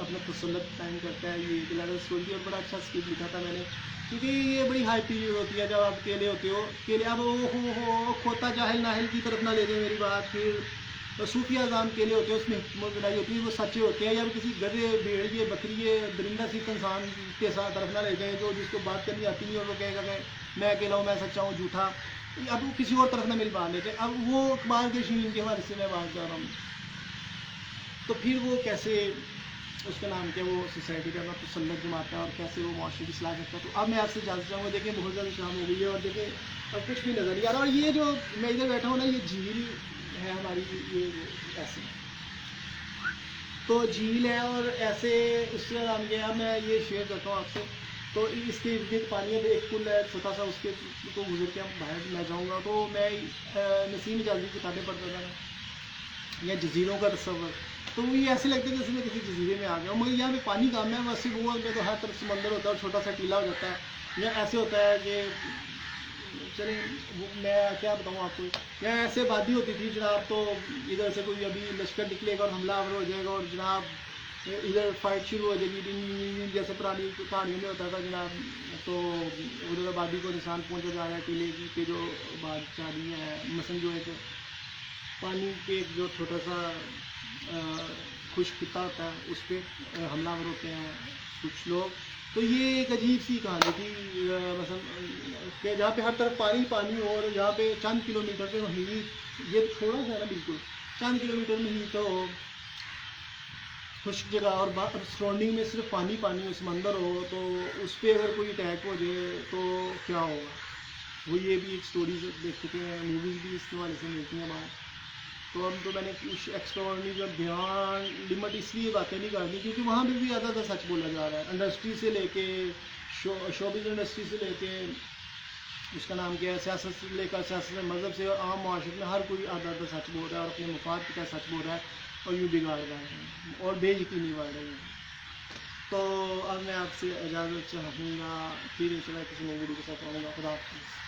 اپنا تسلط قائم کرتا ہے. یہ ایک الگ اسٹوری اور بڑا اچھا اسکرپٹ لکھا تھا میں نے، کیونکہ یہ بڑی ہائی پیریڈ ہوتی ہے جب آپ اکیلے ہوتے ہو. اکیلے اب ہو کھوتا جاہل ناہل کی طرف نہ لے جائیں میری بات. پھر صوفی اعظام اکیلے ہوتے ہیں، اس میں حکمت بنائی ہوتی ہے، وہ سچے ہوتے ہیں. یا کسی گدھے بھیڑیے بکریے درندہ سی انسان کے ساتھ طرف نہ لے جائیں جو جس کو بات کرنی آتی نہیں اور وہ کہے گا کہ میں اکیلا ہوں، میں سچا ہوں، جھوٹا. اب وہ کسی اور طرف نہ میری بات لیتے. اب وہ اقبال کے شہین کے حوالے سے میں بات کر رہا ہوں. تو پھر وہ کیسے اس کا نام کیا وہ سوسائٹی کا تسلط جماتا ہے اور کیسے وہ معاشرے کی اصلاح کرتا ہے. تو اب میں آپ سے اجازت چاہوں گا. دیکھیں بہت زیادہ شام ہو گئی ہے اور دیکھیں اب کچھ بھی نظر نہیں آ رہا. اور یہ جو میں ادھر بیٹھا ہوں نا، یہ جھیل ہے ہماری، یہ ایسے تو جھیل ہے اور ایسے اس کا نام کیا ہے. میں یہ شیئر کرتا ہوں آپ سے. تو اس کے ارد گرد پانی ہے، ایک پل ہے چھوٹا سا، اس کے کو گزر کے ہم باہر میں جاؤں گا. تو میں نسیم اجازی کی کتابیں پڑھتا تھا یا جزیروں کا تصور. تو یہ ایسے لگتا ہے جیسے میں کسی جزیرے میں آ گیا ہوں، مگر یہاں پہ پانی کم ہے. ویسے وہ میں تو ہر طرف سمندر ہوتا ہے اور چھوٹا سا ٹیلا ہو جاتا ہے. یا ایسے ہوتا ہے کہ چلیں میں کیا بتاؤں آپ کو، یا ایسے وادی ہوتی تھی جناب. تو ادھر سے کوئی ابھی لشکر نکلے گا اور حملہ آور ہو جائے گا اور جناب ادھر فائٹ شروع ہو جائے گی جیسے پرانی کہانیوں میں ہوتا تھا جناب. تو ادھر آبادی کو نشان پہنچا جا رہا ہے ٹیلے کی کہ جو بادشاہی ہے. مثلاً جو ایک پانی پہ ایک جو چھوٹا سا خشک خطہ ہوتا ہے اس پہ حملہ آور ہوتے ہیں کچھ لوگ. تو یہ ایک عجیب سی کہانی تھی مثلا کہ جہاں پہ ہر طرف پانی پانی اور جہاں پہ چند کلومیٹر پہ محیط، یہ تھوڑا سا ہے نا بالکل چند کلومیٹر محیط ہو خشک جگہ اور سراؤنڈنگ میں صرف پانی پانی ہو، سمندر ہو. تو اس پہ اگر کوئی اٹیک ہو جائے تو کیا ہوگا. وہ یہ بھی ایک اسٹوریز دیکھ چکے ہیں، موویز بھی اس حوالے سے ملتی ہیں باہر. تو اب تو میں نے کچھ ایکسٹراڈنری کا بیان لمٹ اس لیے باتیں نہیں کرنی کیونکہ وہاں پہ بھی زیادہ تر سچ بولا جا رہا ہے. انڈسٹری سے لے کے شوبز انڈسٹری سے لے کے اس کا نام کیا ہے سیاست سے لے کر سیاست سے مذہب سے عام معاشرے میں ہر کوئی آدھا سچ بول رہا ہے اور اپنے مفاد کی طرح سچ بول رہا ہے اور یوں بگاڑ رہا ہے اور بے یقینی بڑھ رہی ہے. تو اب میں آپ سے اجازت چاہوں گا، پھر ان شاء اللہ کسی نئی ویڈیو کے ساتھ آؤں گا. خدا حافظ.